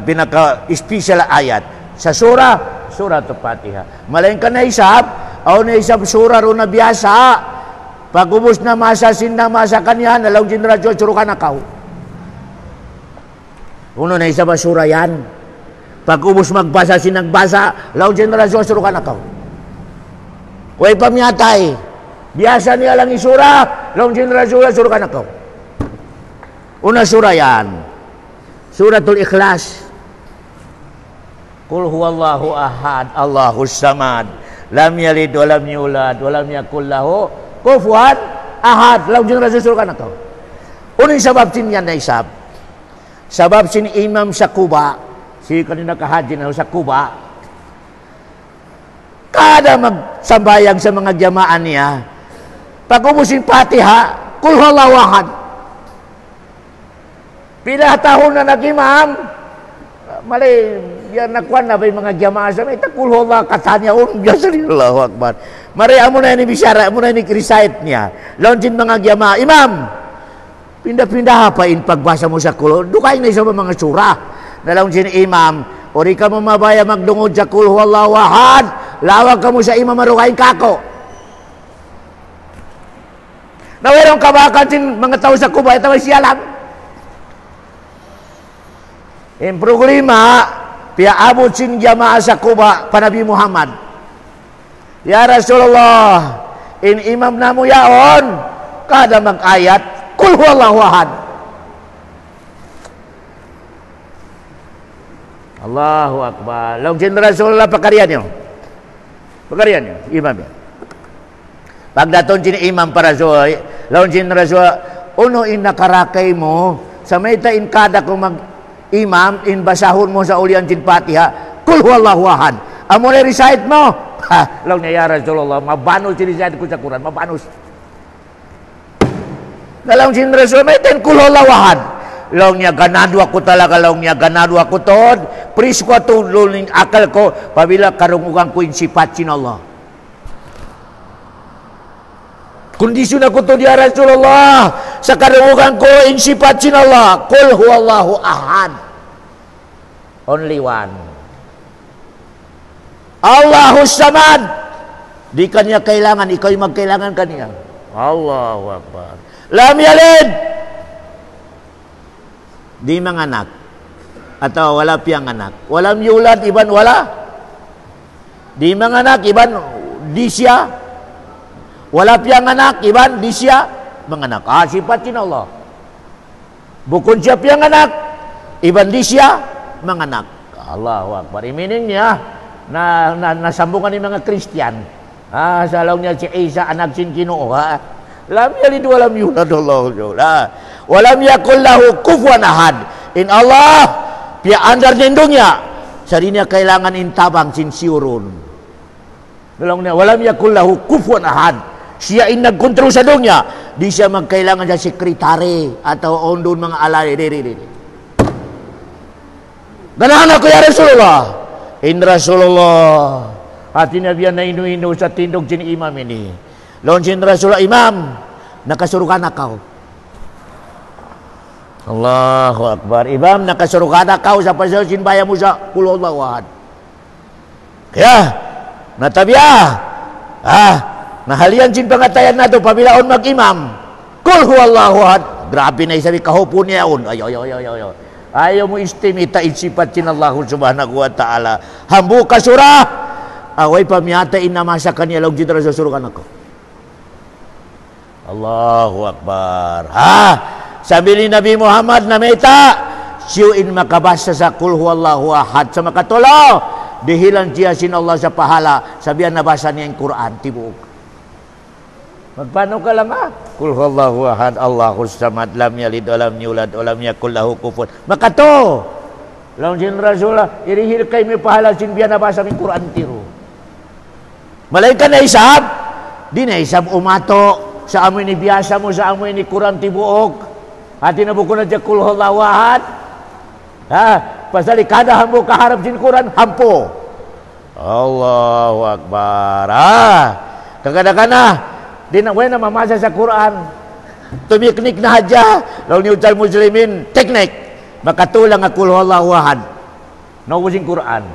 pinaka-special ayat. Sa surah, suratul Fatiha. Malain ka na isab, o na isab surah ro na biyasa. Pag-ubos na masa, masa kanya, nalaw generasyon, surukan na kao. Uno na isab surah yan. Pag-ubos magbasa, nagbasa, law generasyon, surukan na kao. Huwag pamiyatay. Biasa niya lang isura, law generasyon, surukan na kao. Una surah yan. Suratul Ikhlas. Qul huwallahu ahad, Allahus samad, lam yalid wa lam yulad wa lam yakul lahu kufuwan ahad. Law generasyon surukan na kao. Unang sabab sin yan na isab. Sabab sin Imam sa Kuba, si kanina kahaji na sa Kuba, kada magsambayang sa mga jamaan niya, pag-ubusin Fatiha, Qul huwallahu ahad. Pila tahon na nag-imam, mali, yan nakuan na ba yung mga jamaan sa may, Qul huwallahu katanya, Allahu Akbar. Mari, amo na ni bisyara, amo na ni recite niya. Launching mga jamaan, imam, pindah-pindah pa in pagbasa mo sa Qul, dukay na isa mga surah. Nalaunching imam, ori ka mo mabaya magdungod sa Qul huwallahu ahad, lawag ka mo sa imam marukain kako. Nawerong kabakan sin mga tao sa Kuba, ito ay siya lang. In problema, piaabot sin jamaah sa Kuba, panabi Muhammad. Ya Rasulullah, in imam na mo yaon, kada mag-ayat, Qul huwallahu ahad. Allahu Akbar. Laung sin Rasulullah pakarian nyo. Pakarian nyo, imam yan. Pagdaton sin imam para Rasul, laung sin Rasul, uno in nakarakay mo, sa may tain kada kung mag-imam, in basahon mo sa ulian sin Fatiha, Qul huwallahu ahad. Amo na recite mo. Laung niya, ya Rasulullah, mabanos sin recite ko sa Quran, mabanos. Laung sin Rasul, may tain Qul huwallahu ahad. Laung niya, ganado ako talaga, laung niya, ganado ako tod. Pris ko tulong akal ko, pabila karungugan ko in sifat sin Allah. Kondisyon ako to ya Rasulullah, sa karungugan ko in sifat sin Allah, Qul huwallahu ahad. Only one. Allahus samad. Di kanya kailangan, ikaw yung magkailangan kanya. Allahu Akbar. Lam yalid. Di manganak. Atau wala piyang anak. Walam yulad, iban wala. Di manganak, iban di siya. Wala piyang anak, iban di siya manganak. Sifat sin Allah. Bukod siya piyang anak, iban di siya manganak. Allahu Akbar. Meaning niya, nasambungan ni mga Kristiyan. Salaw niya si Isa, anak sin Ginoo. Lam yalid walam yulad, Allahu Akbar. Walam yakul lahu kufuwan ahad. In Allah, pia andar nindungnya sarinya kailangan intabang sinsiurun dalangnya walam yakul lahu kufuwan ahad siya inag kontrol sa dunya di siya magkailangan sa sekretary atau ondon mga alay diri ganahan ako ya Rasulullah in Rasulullah hati nabiyan na inu-inu sa tindog sin imam ini lawan sin Rasulullah imam nakasurukan akaw Allahu Akbar imam nakasurukan akaw sa pasalsin bayan mo sa kulullahu ahad kaya natabiya nahalian sin pangatayan na to pabilaon mag-imam kul huwallahu ahad grabe na isabi kahupon niya yun ayaw mo istimita isipat sin Allah subhanahu wa ta'ala hambu kasura away pamiyata inamasa kanya laog jitra sa surukan ako Allahu Akbar sabi ni Nabi Muhammad na meta siyuin makabasa sa kul huwallahu ahad sa makatulo dihilan siya sin Allah sa pahala sabihan nabasa niya yung Quran tibuok magpano ka lang kul huwallahu ahad Allahus samad lam yalid walam yulad walam yakul lahu kufuwan makato lawan sin Rasulullah irihil kay may pahala sin biya nabasa ng Quran tiro malaikat na isab di na isab umato sa amoy ni biyasa mo sa amoy ni Quran tibuok hati na buko na dya kul huwallahu ahad pasali kada hampo kaharap sin Quran hampo Allahu Akbar kagada-kana di na wala mamasa sa Quran tumiknik na hadya lawan ni utal muslimin teknik makatulang kul huwallahu ahad nawusin Quran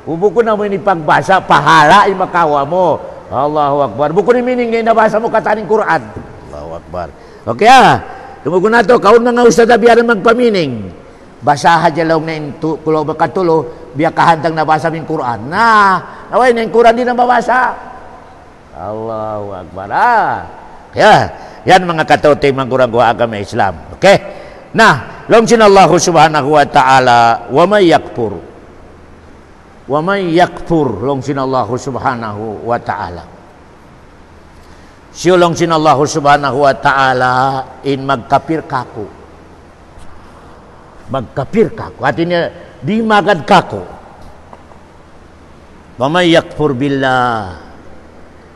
bukun na mo ni pagbasa pahala ay makawa mo Allahu Akbar bukun ni mining na nabasa mo kataning Quran Allahu Akbar okay tumugon na to kaon mga usada biyaran magpamining basaha jalong na kulo makatulo biya kahantang nabasa min Quran away na yung Quran di na mabasa Allahu Akbar yan mga katote mangkurang-gua agama Islam okay long sin Allah subhanahu wa ta'ala wa may yakfur long sin Allah subhanahu wa ta'ala siyo long sin Allah subhanahu wa ta'ala in magkapir kako artinya di magad kako wa may yakfur billah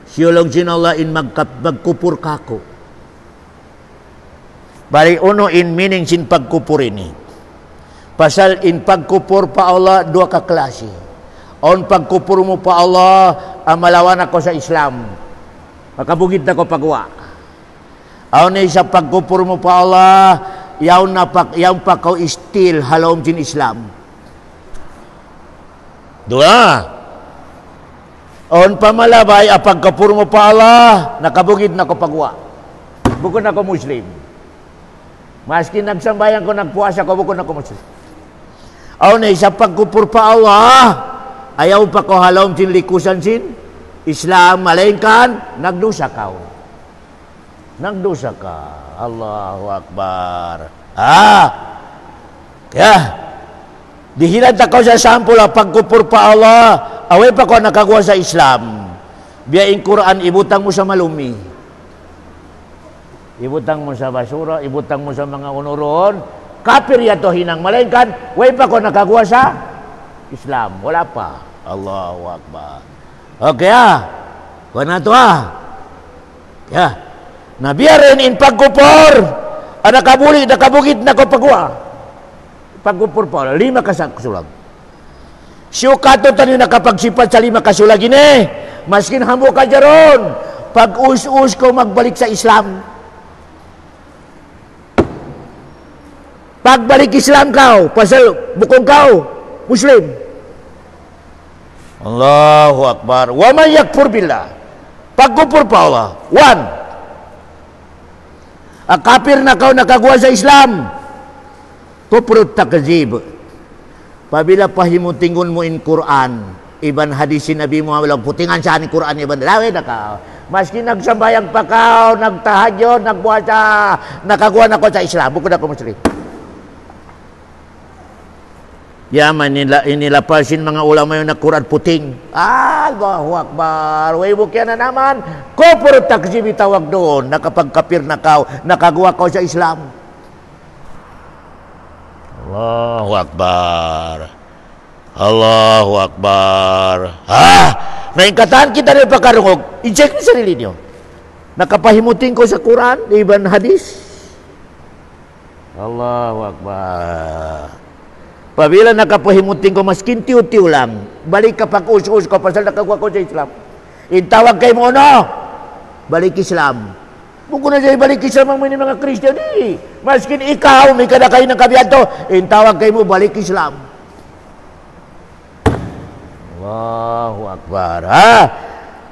siyolong sin Allah in magkupur kako bari uno in meaning sin pagkupur ini pasal in pagkupur pa Allah dua kaklase on pagkupur mo pa Allah amalawan ako sa Islam makabugid na ko pagwa on sa pagkupur mo pa Allah yaw pa ko still halom sin Islam dua on pamalabay apagkapur mo pa Allah nakabugid na ko pagwa bukod na ko Muslim maski nagsambayan ko nagpuasa ko bukod na ko Muslim sa pagkupur pa Allah ayaw pa ko halom sin likusan sin Islam malengkan nagdusa ka Allahu Akbar dihilan ta ko sa sampul pagkupur pa Allah away pa ko nakagawa sa Islam biyaing Quran ibutang mo sa malumi ibutang mo sa basura ibutang mo sa mga unuron kafir yato hinang malengkan way pa ko nakagawa sa Islam wala pa Allahu Akbar okay wana to nabiyarin in pagkupor nakabugid na ko pagwa pagkupor pa 5 kasulag siyo kato tani nakapagsipat sa 5 kasulag ini maskin hambo ka jaron pag us ko magbalik sa Islam pagbalik Islam kau pasal bukong kau Muslim Allahu Akbar wa may yakfur billah pagkupur pa Allah 1 kafir na kau nakagawa sa Islam kufrut takzib pabila pahimutingon mo in Quran iban hadisin Nabi Muhammad putingan sa ni Quran iban lawe na ka maski nagsambayang pa kau nagtahajud nagpuasa nakagawa na ko sa Islam bukod ako Muslim yaman inilapasin mga ulama yung na Quran puting Allahu Akbar way bukya na naman kufur takzibi tawag doon nakapagkapir na kau nakagawa ko sa Islam Allahu Akbar. Allahu Akbar. Naingkatahan kita dari pakarungog. I-check ni sarili niyo. Nakapahimutin ko sa Quran, Ibn Hadis. Allahu Akbar. Pabila nakapahimutin ko, maskin tiyo-tiyo lang, balik ka pag-us-us ko, pasal nakagwa ko sa Islam. Intawag kay mo, no? Balik Islam. Buko na siya balik Islam ang mga Kristiyan. Maskin ikaw, may kada kayo ng kabiyanto, intawag kay mo, balik Islam. Allahu Akbar.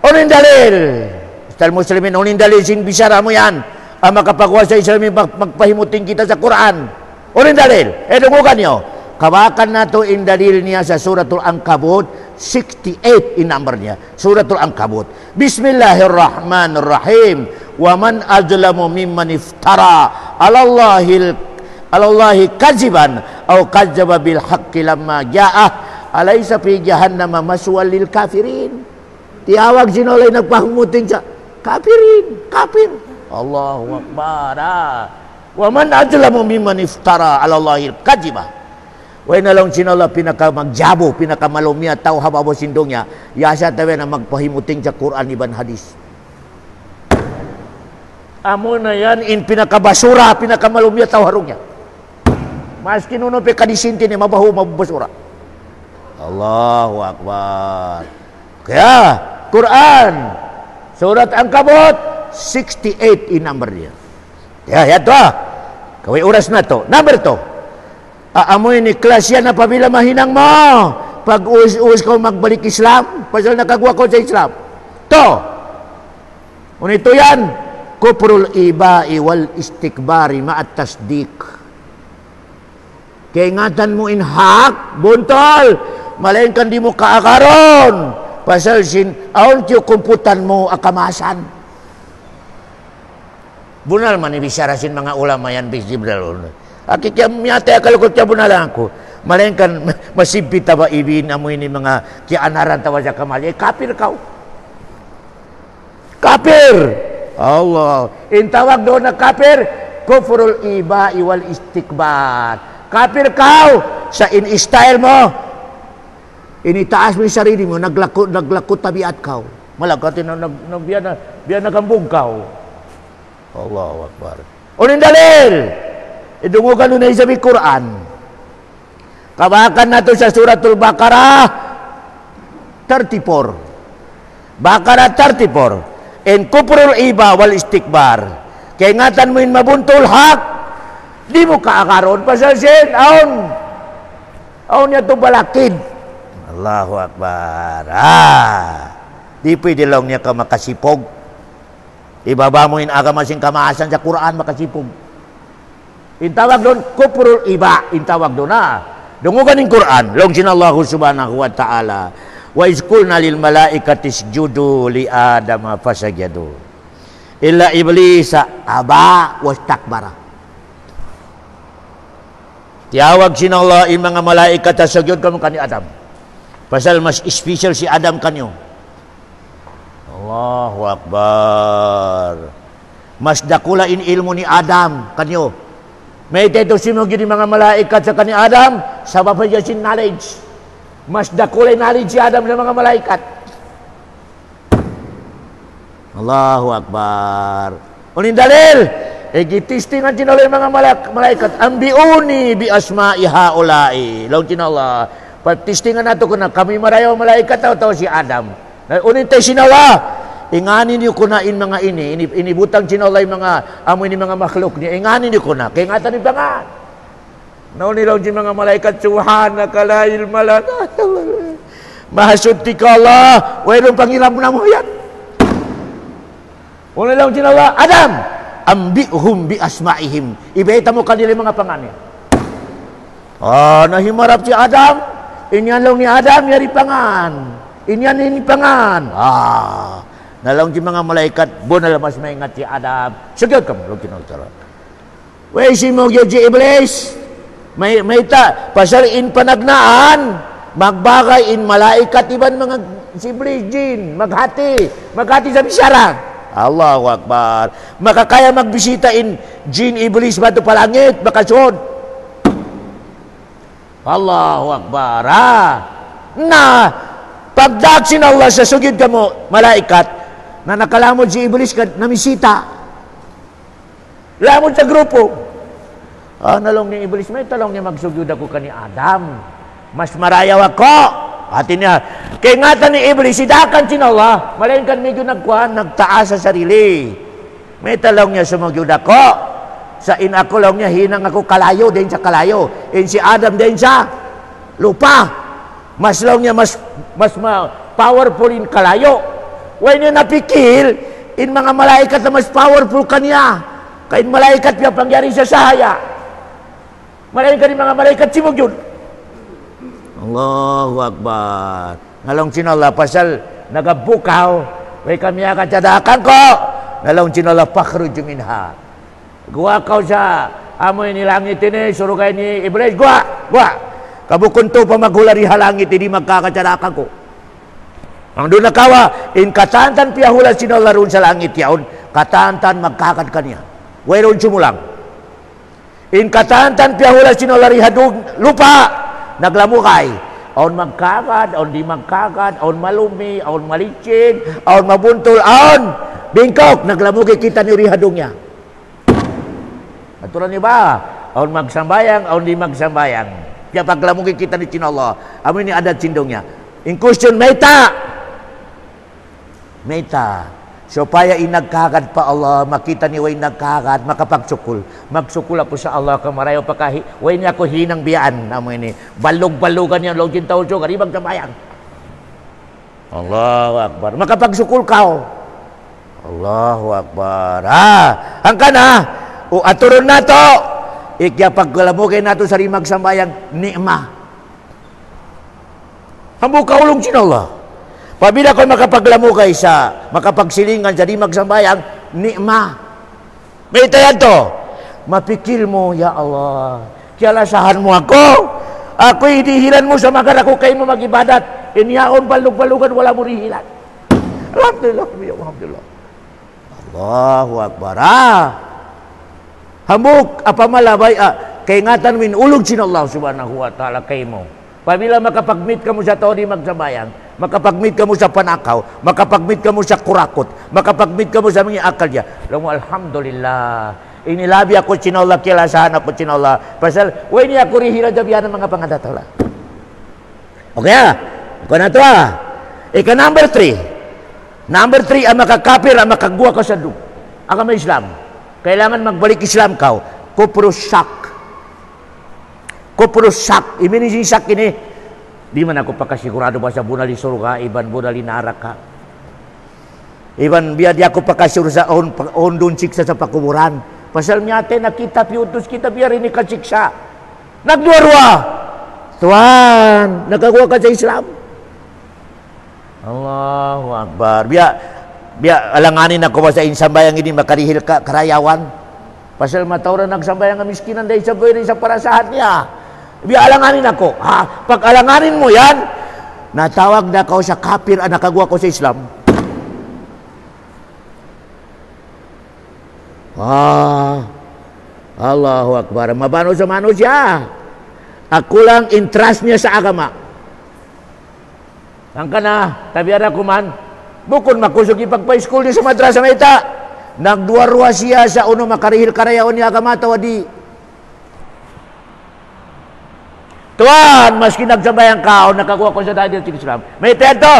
Unin dalil. Istal muslimin, unin dalil, sin bisara mo yan. Ang makapagawa sa Islam, magpahimutin kita sa Quran. Unin dalil. Dungugan nyo. Kawakan na to in dalil niya sa Suratul Ankabut, 68 in number niya. Suratul Ankabut. Bismillahirrahmanirrahim. Wa man azlamu mimman iftara alallahi kaziban aw kadzaba bil haqqi lamma ja'ah alaysa fi jahannama maswal lil kafirin. Tiawag sinolay nagpahumutin sa kafirin, kafir. Allahu Akbar. Wa man azlamu mimman iftara alallahi kaziba. Way na lang sinala pinakamagjabo, pinakamalumya, tao hababo sindong niya, yasa tayo na magpahimuting sa Quran Ibn Hadis. Amo na yan, in pinakabasura, pinakamalumya, tao harong niya. Mas kinuno pe kadisinti ni mabaho, mabasura. Allahu Akbar. Kaya, Quran, Surat Ankabut, 68 in number niya. Kaya, yan to Kaway oras na to. Number to. Aamoy ni klas yan na pabila mahinang mo. Pag uus ko magbalik Islam, pasal nakagwa ko sa Islam. To. Unito yan. Kuprul iba'i wal istikbari ma'at tasdik. Kaingatan mo in hak, buntol. Malain kan di mo kaakaron. Pasal aon tiyo kumputan mo akamasan. Bunal man ibisarasin mga ulama yan bisibral. Akikiyam miyate akal ko tiya bunalang ko. Malain kan masibit tawa ibin amoy ni mga kianaran tawa sa kamali. Kapir kau. Kapir. Allah. Intawag doon na kapir. Kufrul iba'i wal istikbar. Kapir kau. Sa in-style mo. Initaas mo yung sarili mo. Naglakot tabiat kau. Malagkatin na biyan nagambong kau. Allahu Akbar. Unin dalil. Idungugan nun na isabi Quran. Kabakan na to sa Suratul Baqarah 34. Baqarah 34. En kuprul iba wal istikbar. Kaya ingatan mo yung mabuntol hak. Di mo kaakaroon. Pasasin. Aon niya to balakid. Allahu Akbar. Di pwede lang niya ka makasipog. Ibaba mo yung agamasing kamaasan sa Quran makasipog. Intawag doon, kufrul iba. Intawag doon Dungugan ng Quran. Long sinallahu subhanahu wa ta'ala. Wa izkulna lil malaikati isjudu li Adama fasajadu. Illa iblisa aba wastakbara. Tiawag sinallah in mga malaikat sa sugyod kamo kani Adam. Pasal mas special si Adam kanyo. Allahu Akbar. Mas dakula in ilmu ni Adam kanyo. May teto simog yun mga malaikat sa kani Adam, sabab pa sin knowledge. Mas dakulay knowledge si Adam ng mga malaikat. Allahu Akbar. Unin dalil. Gitistingan sinala yung mga malaikat. Ambiuni bi asma'i haulai. Laun sinala. Patistingan nato ko na kami marayaw malaikat tao si Adam. Unin tayo sinala. Inganin niyo ko na in mga inibutang sinalay mga amoy ni mga makhluk niya. Inganin niyo ko na. Kaya nga tanin pangan. Naunilaw din mga malaikat. Subhanaka la ilma lana. Mahasudti ka Allah. Wailong pangiram na mo yan. Unilaw din Allah. Adam. Ambi'hum bi asma'ihim. Ibaita mo kanila mga pangan niya. Nahimarap si Adam. Inyan lang ni Adam. Yari pangan. Inyan ini pangan. Nalang di mga malaikat, bunal mas maingat si Adam. Sagad ka mo, lagi na utara. Wey, si mo si Iblis. May pasal in panagnaan, magbagay in malaikat, iban mga si Iblis, jin, maghati sa bisyara. Allahu Akbar. Makakaya magbisita in jin, Iblis, bato palangit, makasod. Allahu Akbar. Nah, pagdaksin Allah sa sugid kamo malaikat na nakalamod si Iblis kad namisita. Lamod sa grupo. Nalong ni Iblis, may talong niya magsugid ako kani Adam. Mas marayaw ako. Atin niya, kay ngatan ni Iblis, sidakan sin Allah, malain kan medyo nagtaas sa sarili. May talong niya sumugyud ako. Sa ako lang niya, hinang ako kalayo, din sa kalayo. Si Adam din sa lupa. Mas lang niya, mas powerful in kalayo. When niya napikil, in mga malaikat na mas powerful kanya. Kain malaikat niya pangyari sa sahaya. Malain ka rin mga malaikat simugyud. Allahu Akbar. Nalong sinala, pasal nagabukaw. Way kami akatadakan ko. Nalong sinala, pakhruj minha. Gua kau sa amoy ni langit ini suruh kay ni Iblis gua kabukon to pa maghulari halangit ini magkakatsarakan ko. Ang doon nakawa in katantan piyahula sinalarun sa langit yaon katantan magkakad kanya. Wayron sumulang. In katantan piyahula sinalari hadug lupa naglamukay. Aon magkakad, aon di magkakad, aon malumi, aon malicin, aon mabuntul, aon bingkok naglamukay kita ni rihadungnya. Aturan ni ba? Aun magsambayang, aun di magsambayang. Kaya paglamukin kita ni Allah. Amin ni adat cindongnya. In question, meta. Supaya inagkagad pa Allah, makita ni way nagkagad, makapagsukul. Magsukul po sa Allah, kamarayo pakahi. Way niya ko hinang biyaan. Amin ni. Balog-balugan niya, login tawso, karibag sambayang. Allahu Akbar. Makapagsukul kao. Allahu Akbar. Ang kana. O aturon na to, ikya pagkalamukay na to sa rimag sambayang ni'ma. Hambu kaulong sin Allah. Pabila ko makapaglamukay sa, makapagsilingan sa rimag sambayang ni'ma. May tayan to, mapikil mo, ya Allah, kialasahan mo ako. Ako'y hinihilan mo sa magar ako kayo mo mag-ibadat. Inihaon balug-balugan, wala mo rihilan. Alhamdulillah, alhamdulillah. Allahu Akbar. Hambuk apa malabay kay ngatan win ulog sin Allah subhanahu wa ta'ala kay mo. Pabila makapagmit ka mo sa tao di magsabayang, makapagmit ka mo sa panakaw, makapagmit ka mo sa kurakot, makapagmit ka mo sa mga akal niya. Alam mo, alhamdulillah. Inilabi ako sin Allah, kilasahan ako sin Allah. Pasal, way niya ako rihira dabihan ng mga pangadatala. Okay Ikaw na to Ika number 3. Number 3, ang makakapir, ang makagwa ka sa agama Islam. Kailangan magbalik Islam kau. Kufru syak. Ibig ni syak ini. Di man ako pakasigurado ba sa bunali surga, iban bunali naraka. Iban biya di ako pakasigurado sa on dun siksa sa pakuburan. Pasal miyate nakita piutos kita biar ini kasiksa. Nagduarwa. Tuan, nagagawa ka sa Islam. Allahu Akbar. Biya alanganin ako ba sa insambayang ini makarihil ka karayawan. Pasal matauran nagsambayang ang miskinan dahil sa buhay sa parasahat niya. Biya alanganin ako. Pag alanganin mo yan, natawag na ako sa kafir ang nakagawa ko sa Islam. Allahu Akbar. Mabano sa manusia. Ako lang interest niya sa agama. Ang kana, tabiara ko man. Bukod makusog ipagpa-school niya sa madrasa na ita. Nagduarwa siya sa uno makarihil karayaon niya agama tawadi. Tuan, maski nagsabayang kao, nakakuha ko sa dahil sa Islam. May teto,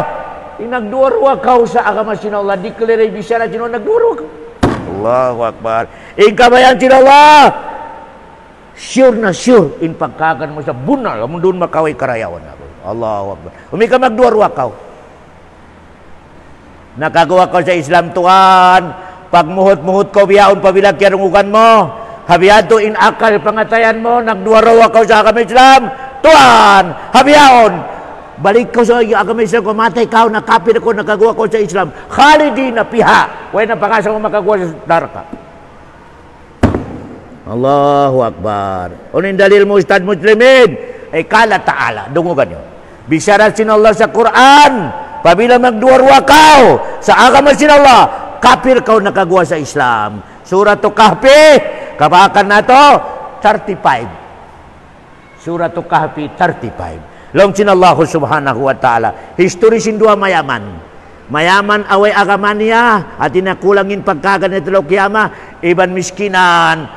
nagduarwa kao sa agama sin Allah. Declare bisa na sino nagduarwa ka. Allahu Akbar. Ikabayan sin Allah. Sure na sure. In pagkakan mo sa bunal, doon makaway karayawan. Allahu Akbar. Umika magduarwa kao. Nakagawa ko sa Islam tuan. Pag muhot-muhot ko biyaon pabilag yarungugan mo. Habiyato in akal pangatayan mo. Nagduarawa ko sa agama Islam. Tuan, habiyaon. Balik ko sa agama Islam. Kung matay ka, nakapir ko, nakagawa ko sa Islam. Khalidina piha. Huwag na pakasa mo makagawa sa daraka. Allahu Akbar. Unin dalil mo, Ustad Muslimin. Ay kala ta'ala. Dungugan nyo. Bisyarat sin Allah sa Quran. Pabila magduarwa kau sa agama sin Allah, kafir kau nakagawa sa Islam. Surah to Kahfi, kabakan na to, 35. Suratul Kahfi 35. Long Allah subhanahu wa ta'ala. History sin dua mayaman. Mayaman away agamania at inakulangin pagkagan ni Adlaw Kiyama. Iban miskinan.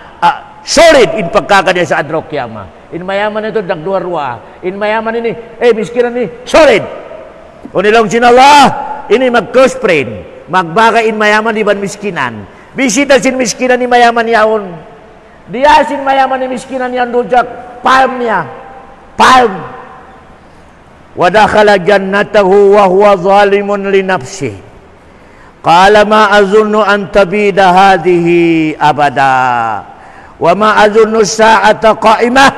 Solid in pagkagan niya sa Adlaw Kiyama. In mayaman ito nagduwa-ruwa. In mayaman ini, miskinan ini solid. Unilong Allah, ini mag-close friend. Magbagay in mayaman iban miskinan. Bisita sin miskinan ni mayaman yaon. Dia sin mayaman ni miskinan yan dujak palm niya. Palm. Wadakhala jannatahu wa huwa zalimun li nafsihi. Qala ma azunnu an tabida hadhihi abada. Wa ma azunnu sa'ata qa'imah.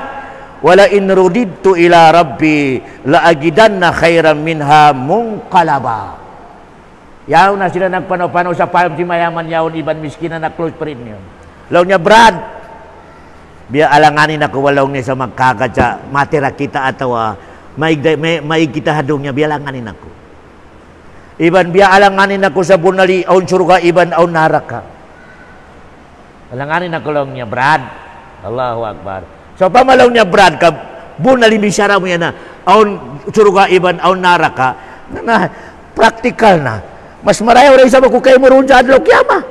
Wala in rudidtu ila rabbi la agidanna khairan minha munqalaba. Yaw na sila nagpano-pano sa palm si mayaman yaon iban miskinan na close friend niyo. Law niya Brad. Biya alanganin ako walaw niya sa magkagat sa matira kita atau may kita hadong niya biya alanganin ako. Iban biya alanganin ako sa bunali aun surga iban aun naraka. Alanganin ako lang niya Brad. Allahu Akbar. So pamalaw niya Brad ka bunali bisyara mo yan na aun surga iban aun naraka na praktikal na. Mas marayaw rin sa ko kayo mo rin sa Adlaw Kiyama.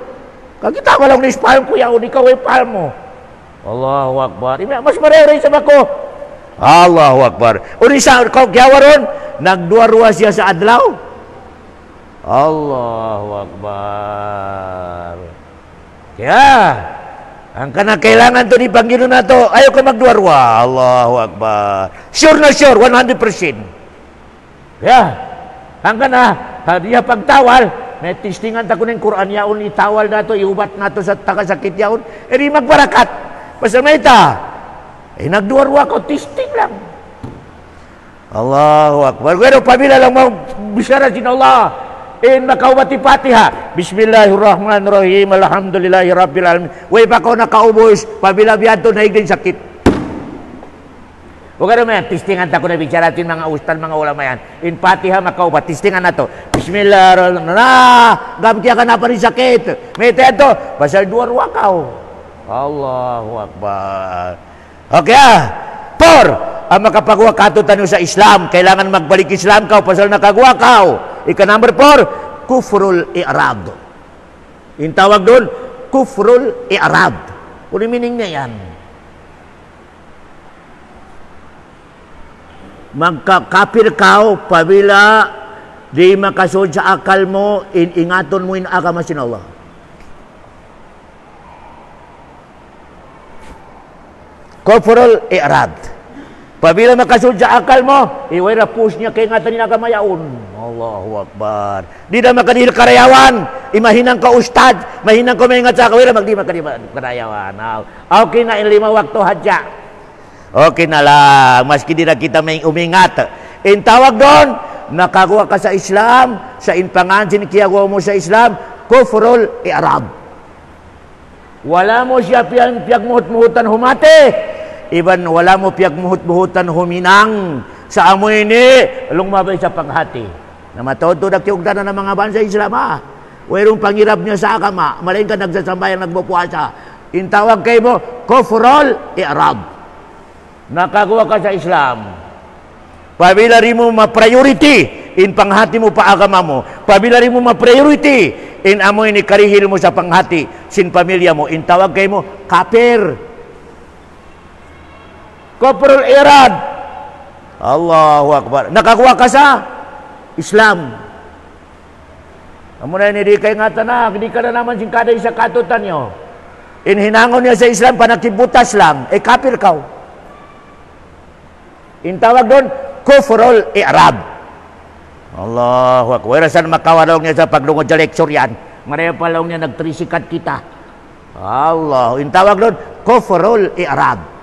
Kakita ko lang ni palm ko yaon ikaw ay palm mo. Allahu Akbar. Mas marayaw rin sa ko. Allahu Akbar. Unisa kau kiawaron nagduwa-ruwa siya sa adlaw. Allahu Akbar. Kaya ang kailangan to ni Panginoon na to, ayaw ka magduwa-ruwa. Allahu Akbar. Sure na sure, 100%. Kaya, ang dia pagtawal, may tistingan ta ko ng Quran yaon, itawal na to, iubat na to sa takasakit yaon, edi magbarakat. Basta may nagduwa-ruwa ko, tisting lang. Allahu Akbar. Pero pamila lang mo, bisyara sin Allah. In makawati Fatiha. Bismillahirrahmanirrahim. Alhamdulillahi Rabbil Alamin. Way pa ko nakaubos. Pamila biyanto na higding sakit. Huwag ka naman, tistingan ta ko na bisyaratin mga ustad, mga ulama yan. In Fatiha, makaubat. Tistingan na to. Bismillahirrahmanirrahim. Gamit ka na pa rin sakit. May teto. Pasal duwa-ruwa ka. Allahu Akbar. Okay Por, ang makapagawa kato tanyo sa Islam, kailangan magbalik Islam ka, pasal nakagawa ka. Ika number 4, kufrul i'rad. Yung tawag doon, kufrul i'rad. Kung meaning niya yan. Magkakapir ka, pabila, di makasod sa akal mo, ingaton mo in agama sin Allah. Kufrul i'rad. Pabila makasud sa akal mo, iway na push niya kay ngatan ni nagamayaon. Allahu Akbar. Di na makadil karayawan. Imahinang ka ustad, mahinang ko may ingat sa kawira, magdi makadil karayawan. Okay na in 5 waktu hadya. Okay na lang, maski di na kita may umingat. In tawag doon, nakagawa ka sa Islam, sa inpangansin kiyagawa mo sa Islam, kufrul i'rad. Wala mo siya piyagmuhut-muhutan humate. Iban wala mo piyagmuhut-muhutan huminang sa amoy ni lumabay sa paghati. Na matodo nagtiugdan na ng mga bansa Islam Wairong pangirap niya sa agama, malain ka nagsasambayang nagbupuasa. Intawag kay mo, kufrul i'rad. Nakagawa ka sa Islam. Pabila rin mo ma-priority in panghati mo pa agama mo. Pabila rin mo ma-priority in amoy ni karihil mo sa panghati sin pamilya mo. Intawag kay mo, kafir. Kufrul i'rad. Allahu Akbar. Nakagawa ka sa Islam. Amo na ni di kay ngata na, hindi ka na naman sing kaday sa katutan nyo. Inhinangon niya sa Islam, panakibutas lang, kafir ka. Intawag doon, kufrul i'rad. Allahu Akbar. Saan makawalaw niya sa paglungod sa lecture yan? Maraya palaw niya nagtrisikat kita. Allah. Intawag doon, kufrul i'rad.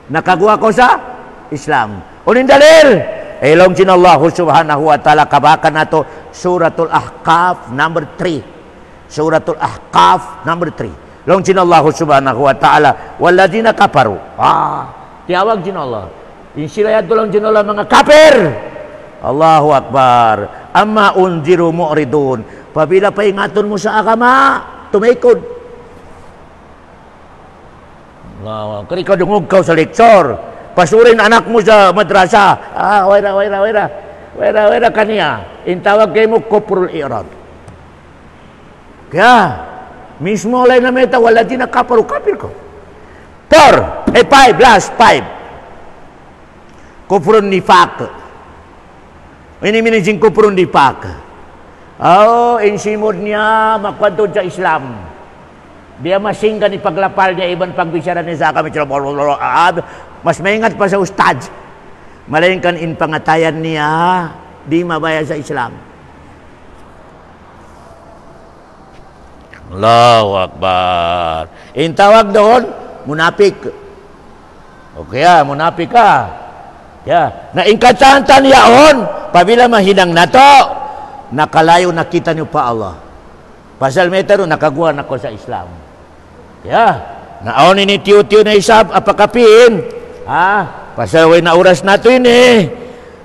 Nakagawa ko sa Islam. Unin dalil. Ilong sin Allah subhanahu wa ta'ala kabakan nato Suratul Ahqaf number 3. Suratul Ahqaf number 3. Long sin Allah subhanahu wa ta'ala walladzina kafaru. Tiawag sin Allah. Insilayat tulong sin Allah mga kafir. Allahu Akbar. Amma unziru mu'ridun. Pabila pa ingaton mo sa agama, tumaykod. Kaya ikaw dungog ka sa lecture. pasurin anak mo sa madrasa. Waira kaniya. Intawag kayo mo kufrul i'rad. Kaya, mismo lay na meta, wala din na kaparu kapir ko. 5 last 5. Kufrun nifaq. Ini minijing kufrun nifaq. Insimod niya makwantod sa Islam. Dia masinggan ipaglapal niya iban pagbisyara ni sa kami. Mas maingat pa sa ustad. Malaingkan in pangatayan niya, di mabaya sa Islam. Allahu Akbar. Tawag doon, munapik. Okay, munapik ka. Ya, na ingkatsantan yaon, pabila mahinang nato, nakalayo nakita niyo pa Allah. Pasal metero nakaguan ako sa Islam. Ya, naon ini tiyo-tiyo na isab apakapin. Pasal way na oras nato ini.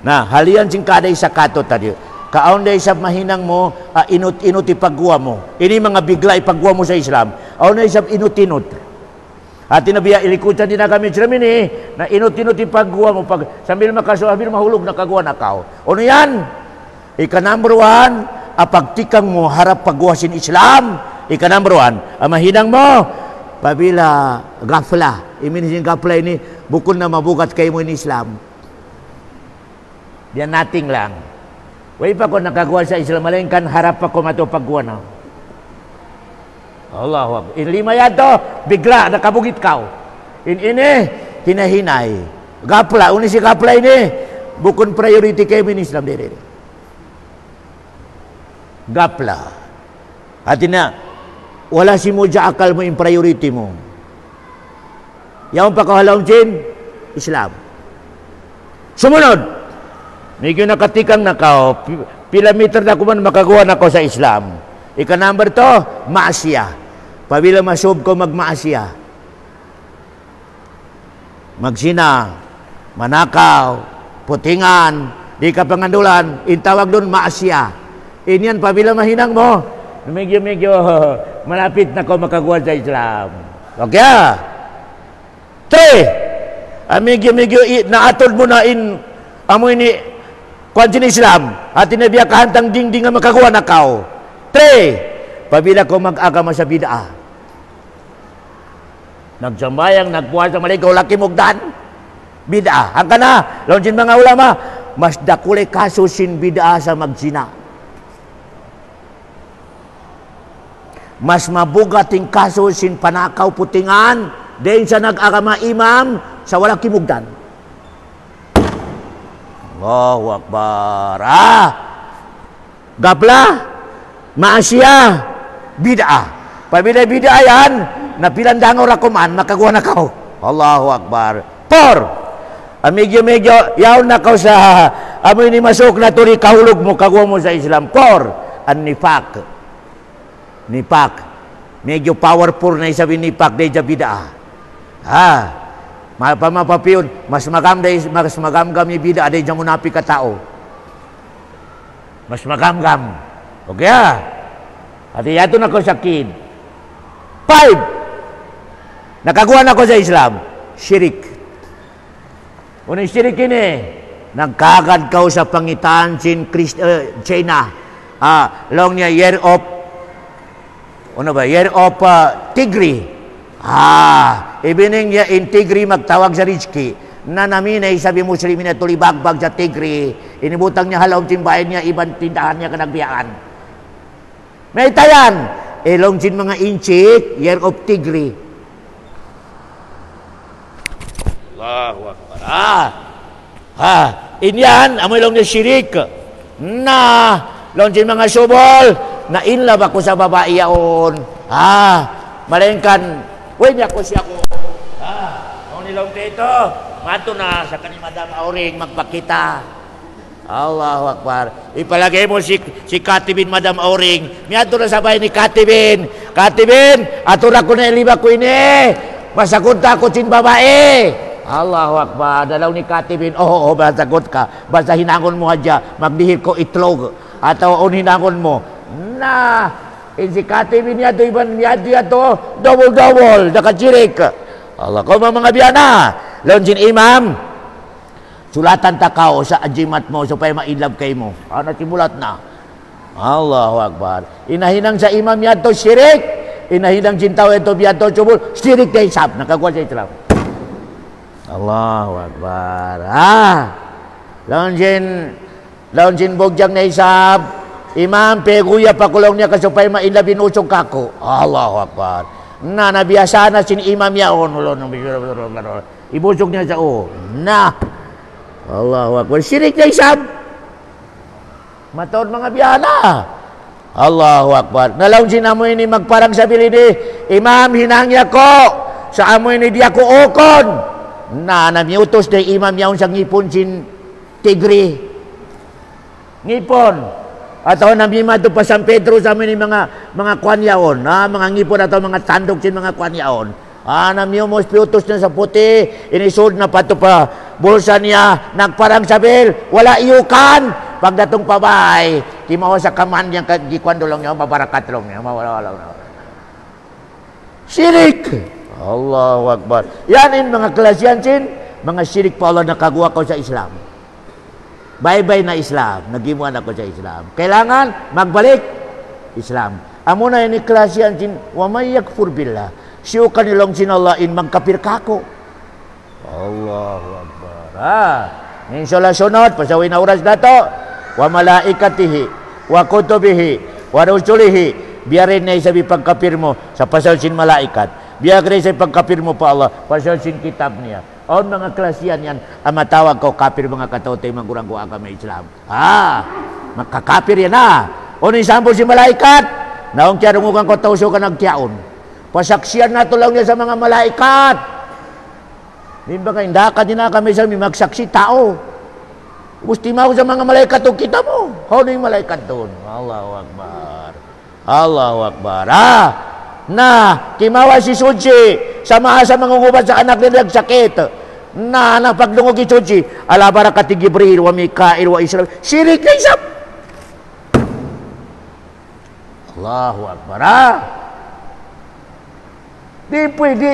Na halian sing kaday sa kato tadi. Kaon day isab mahinang mo, inut-inut ipagwa mo. Ini mga bigla ipagwa mo sa Islam. Aon na isab inut-inut. At tinabiya ilikutan din na kami ini na inut-inut ipagwa mo pag sambil makasuhabil mahulog nakagwa na kao. Ano yan? Number 1, apagtikang mo harap pagwasin Islam. Number 1, mahinang mo pabila gafla. Iminisin gafla ini bukod na mabugat kayo mo in Islam. Diyan nating lang. Way pa ko nakagawa sa Islam, malingkan harap pa ko matupagwa na. Allahu Akbar. In 5 yato, bigla nakabugit kao. Ini hinahinay. Gapla, uni si gapla ini bukod priority kayo in Islam diri. Gapla. Atina wala si mo akal mo in priority mo. Yaong pakahalawang chin, Islam. Sumunod. Medyo nakatikang nakaw, pila meter na kuman makagawa na ko sa Islam. Number 2, maasya. Pabila masub ko magmaasya. Magsina, manakaw, putingan, di ka pangandulan, intawag doon maasya. Inyan, pabila mahinang mo, medyo malapit na ko makagawa sa Islam. Okay? 3, medyo naatod mo na amo ini kwansin Islam at inabiya kahantang dingding nga makagawa na kao. 3, pabila ko mag-agama sa bid'ah. Nagsambayang, nagpuasa, maligaw, laki mugdan. Bid'ah. Ang kana, launsin mga ulama, mas dakule kaso sin bid'ah sa magsina. Mas mabugating kaso sin panakaw putingan, din sa nag-agama imam sa wala kimugdan. Allahu Akbar. Gapla, maasya, bid'ah. Pabila bid'ah yan, napilandang orakuman, makagawa na kao. Allahu Akbar. 4, medyo, yaw na kao sa, amoy ni masuk na turi kahulog mo, kagawa mo sa Islam. 4, an-nifaq. Nifaq. Medyo powerful na isabi nifaq, day ja bid'ah. Mapapiyon, mas magamgam yung bida aday dyan munapik ka tao. Mas magamgam. Okay At yato na ko sakit. 5, nakagawa na ko sa Islam. Shirik. Unang shirik ini, nagkagad ka sa pangitan sin China. Long niya year of Tigri. Ibining ya integri magtawag sa Rizki na naminay sabi Muslimin na tulibagbag sa Tigri. Inibutang niya halaw timbayan niya, ibang tindahan niya kanagbiaan. May tayan, ilong sin mga inchik, year of Tigri. Allahu Akbar. Inyan, amoy long niya shirik. Na, long sin mga subol, na inlove ako sa babae yaon. Malengkan, niya ko siya ko. Nung nilong dito, mato na sa kani Madam Auring magpakita. Allahu Akbar. Ipalagay mo si Katibin Madam Auring. Miyato na sabay ni Katibin. Katibin, atura ko na iliba ko ini. Masagunta ko sin babae. Allahu Akbar. Dalaw ni Katibin, masagot ka. Basta hinangon mo hadya, magdihil ko itlog. Ataw hinangon mo. Si Katibin yato, iban yato, double-double, nakachirik. Allah ko mga biyana. Lawan jin imam. Sulatan takao sa ajimat mo supaya mailab kay mo. Ano timulat na? Allahu Akbar. Inahinang sa imam yato syirik. Inahinang jin tao ito biyato cubul. Syirik na isap. Nakakuha sa Islam. Allahu Akbar. Lawan jin bogjang na isap. Imam peguya pakulong niya kasupay mailabin usog kako. Allahu Akbar. Na nabiasa na sin imam yaon. Ibusog niya sa na. Allahu Akbar. Syirik na isab. Mataon mga biyana. Allahu Akbar. Nalaw sin amoy ni magparang sa bilini. Imam hinangya ko. Sa amoy ni di ako ukon. Na namiutos na imam yaon sa ngipon sin tigri. Ngipon. Atau Nabi Madu pa San Pedro sa amin mga kwanyaon, mga ngipon atau mga tandog sin mga kwanyaon. Nami umos piutos na sa puti, inisod na pato pa bulsa niya, nagparang sabil, wala iyukan. Pagdatong pabay, timawa sa kaman niyang gikwando lang niya, mabarakat lang niya, mawala lang. Syirik! Allahu Akbar. Yan in mga klasyan sin, mga syirik pa Allah nakagawa ko sa Islam. Bye-bye na Islam. Nagimuan ako sa Islam. Kailangan magbalik Islam. Amo na ini klasyan sin wa may yakfur billah. Siyo kanilong sin Allah in magkapir kako. Allahu Akbar. Inshallah sunod pasawin na oras nato. Wa malaikatihi wa kutubihi wa rusulihi. Biarin na isabi pagkapir mo sa pasal sin malaikat. Biarin sa pagkapir mo pa Allah pasal sin kitab niya. On mga klasyan yan, ang matawag ko kapir mga katotoy magurang ko agama Islam. Makakapir yan O ni sampo si malaikat, naong tiya rungugan ko tauso ka nagtiyaon. Pasaksiyan na to lang niya sa mga malaikat. Di ba kayo, hindi din na kami sa magsaksi tao. Gusti mo sa mga malaikat o kita mo. Ano yung malaikat doon? Allahu Akbar. Allahu Akbar. Kimawa si Suji, sama sa mangungubat sa anak nila nagsakit. Napagdungog isuji, ala barakati Gibril wa Mikail wa Israel. Syirik na isap. Allahu Akbar. Di pwede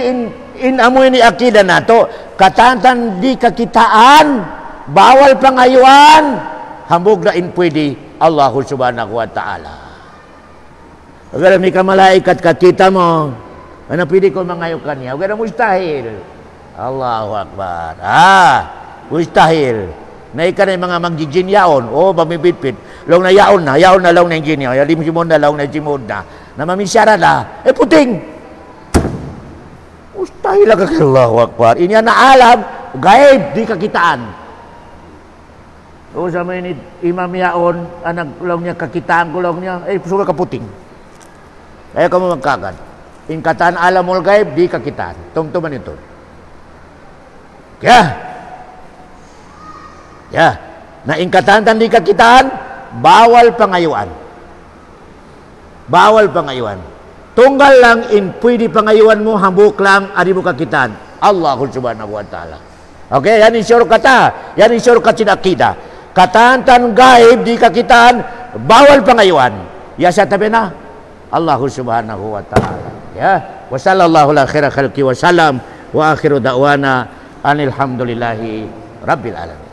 in amoy ni akida nato, katantan di kakitaan, bawal pangayuan, hambog na in pwede Allah subhanahu wa ta'ala. Agar may kamalaikat kakita mo, ano pwede ko mangayukan niya? Agar mustahil. Allahu Akbar. Mustahil. Na ikan ay mga manggigin yaon. Mamibitpit. Long na yaon na long na ingin niya. Yalim simon na, long na simon na. Na mamisyara na. Puting. Mustahil lang kay Allahu Akbar. Inya na alam, gaib, di kakitaan. Sa may ni imam yaon, anak long niya, kakitaan ko long niya, suka ka puting. Kaya ka mo magkagad. In kataan alam mo gaib, di kakitaan. Tumtuman ito. Na ingkatan di kakitaan, bawal pangayuan. Bawal pangayuan. Tunggal lang in pwede pangayuan mo, hambuk lang, ari mo kakitaan. Allahu subhanahu wa ta'ala. Okay, yan isyur kata. Yan isyur katinakida. Katantan gaib di kakitaan, bawal pangayuan. Ya sa tabi na. Allahu subhanahu wa ta'ala. Wa sallallahu ala khaira khalqi wa salam wa akhiru da'wana anilhamdulillahi rabbil alamin.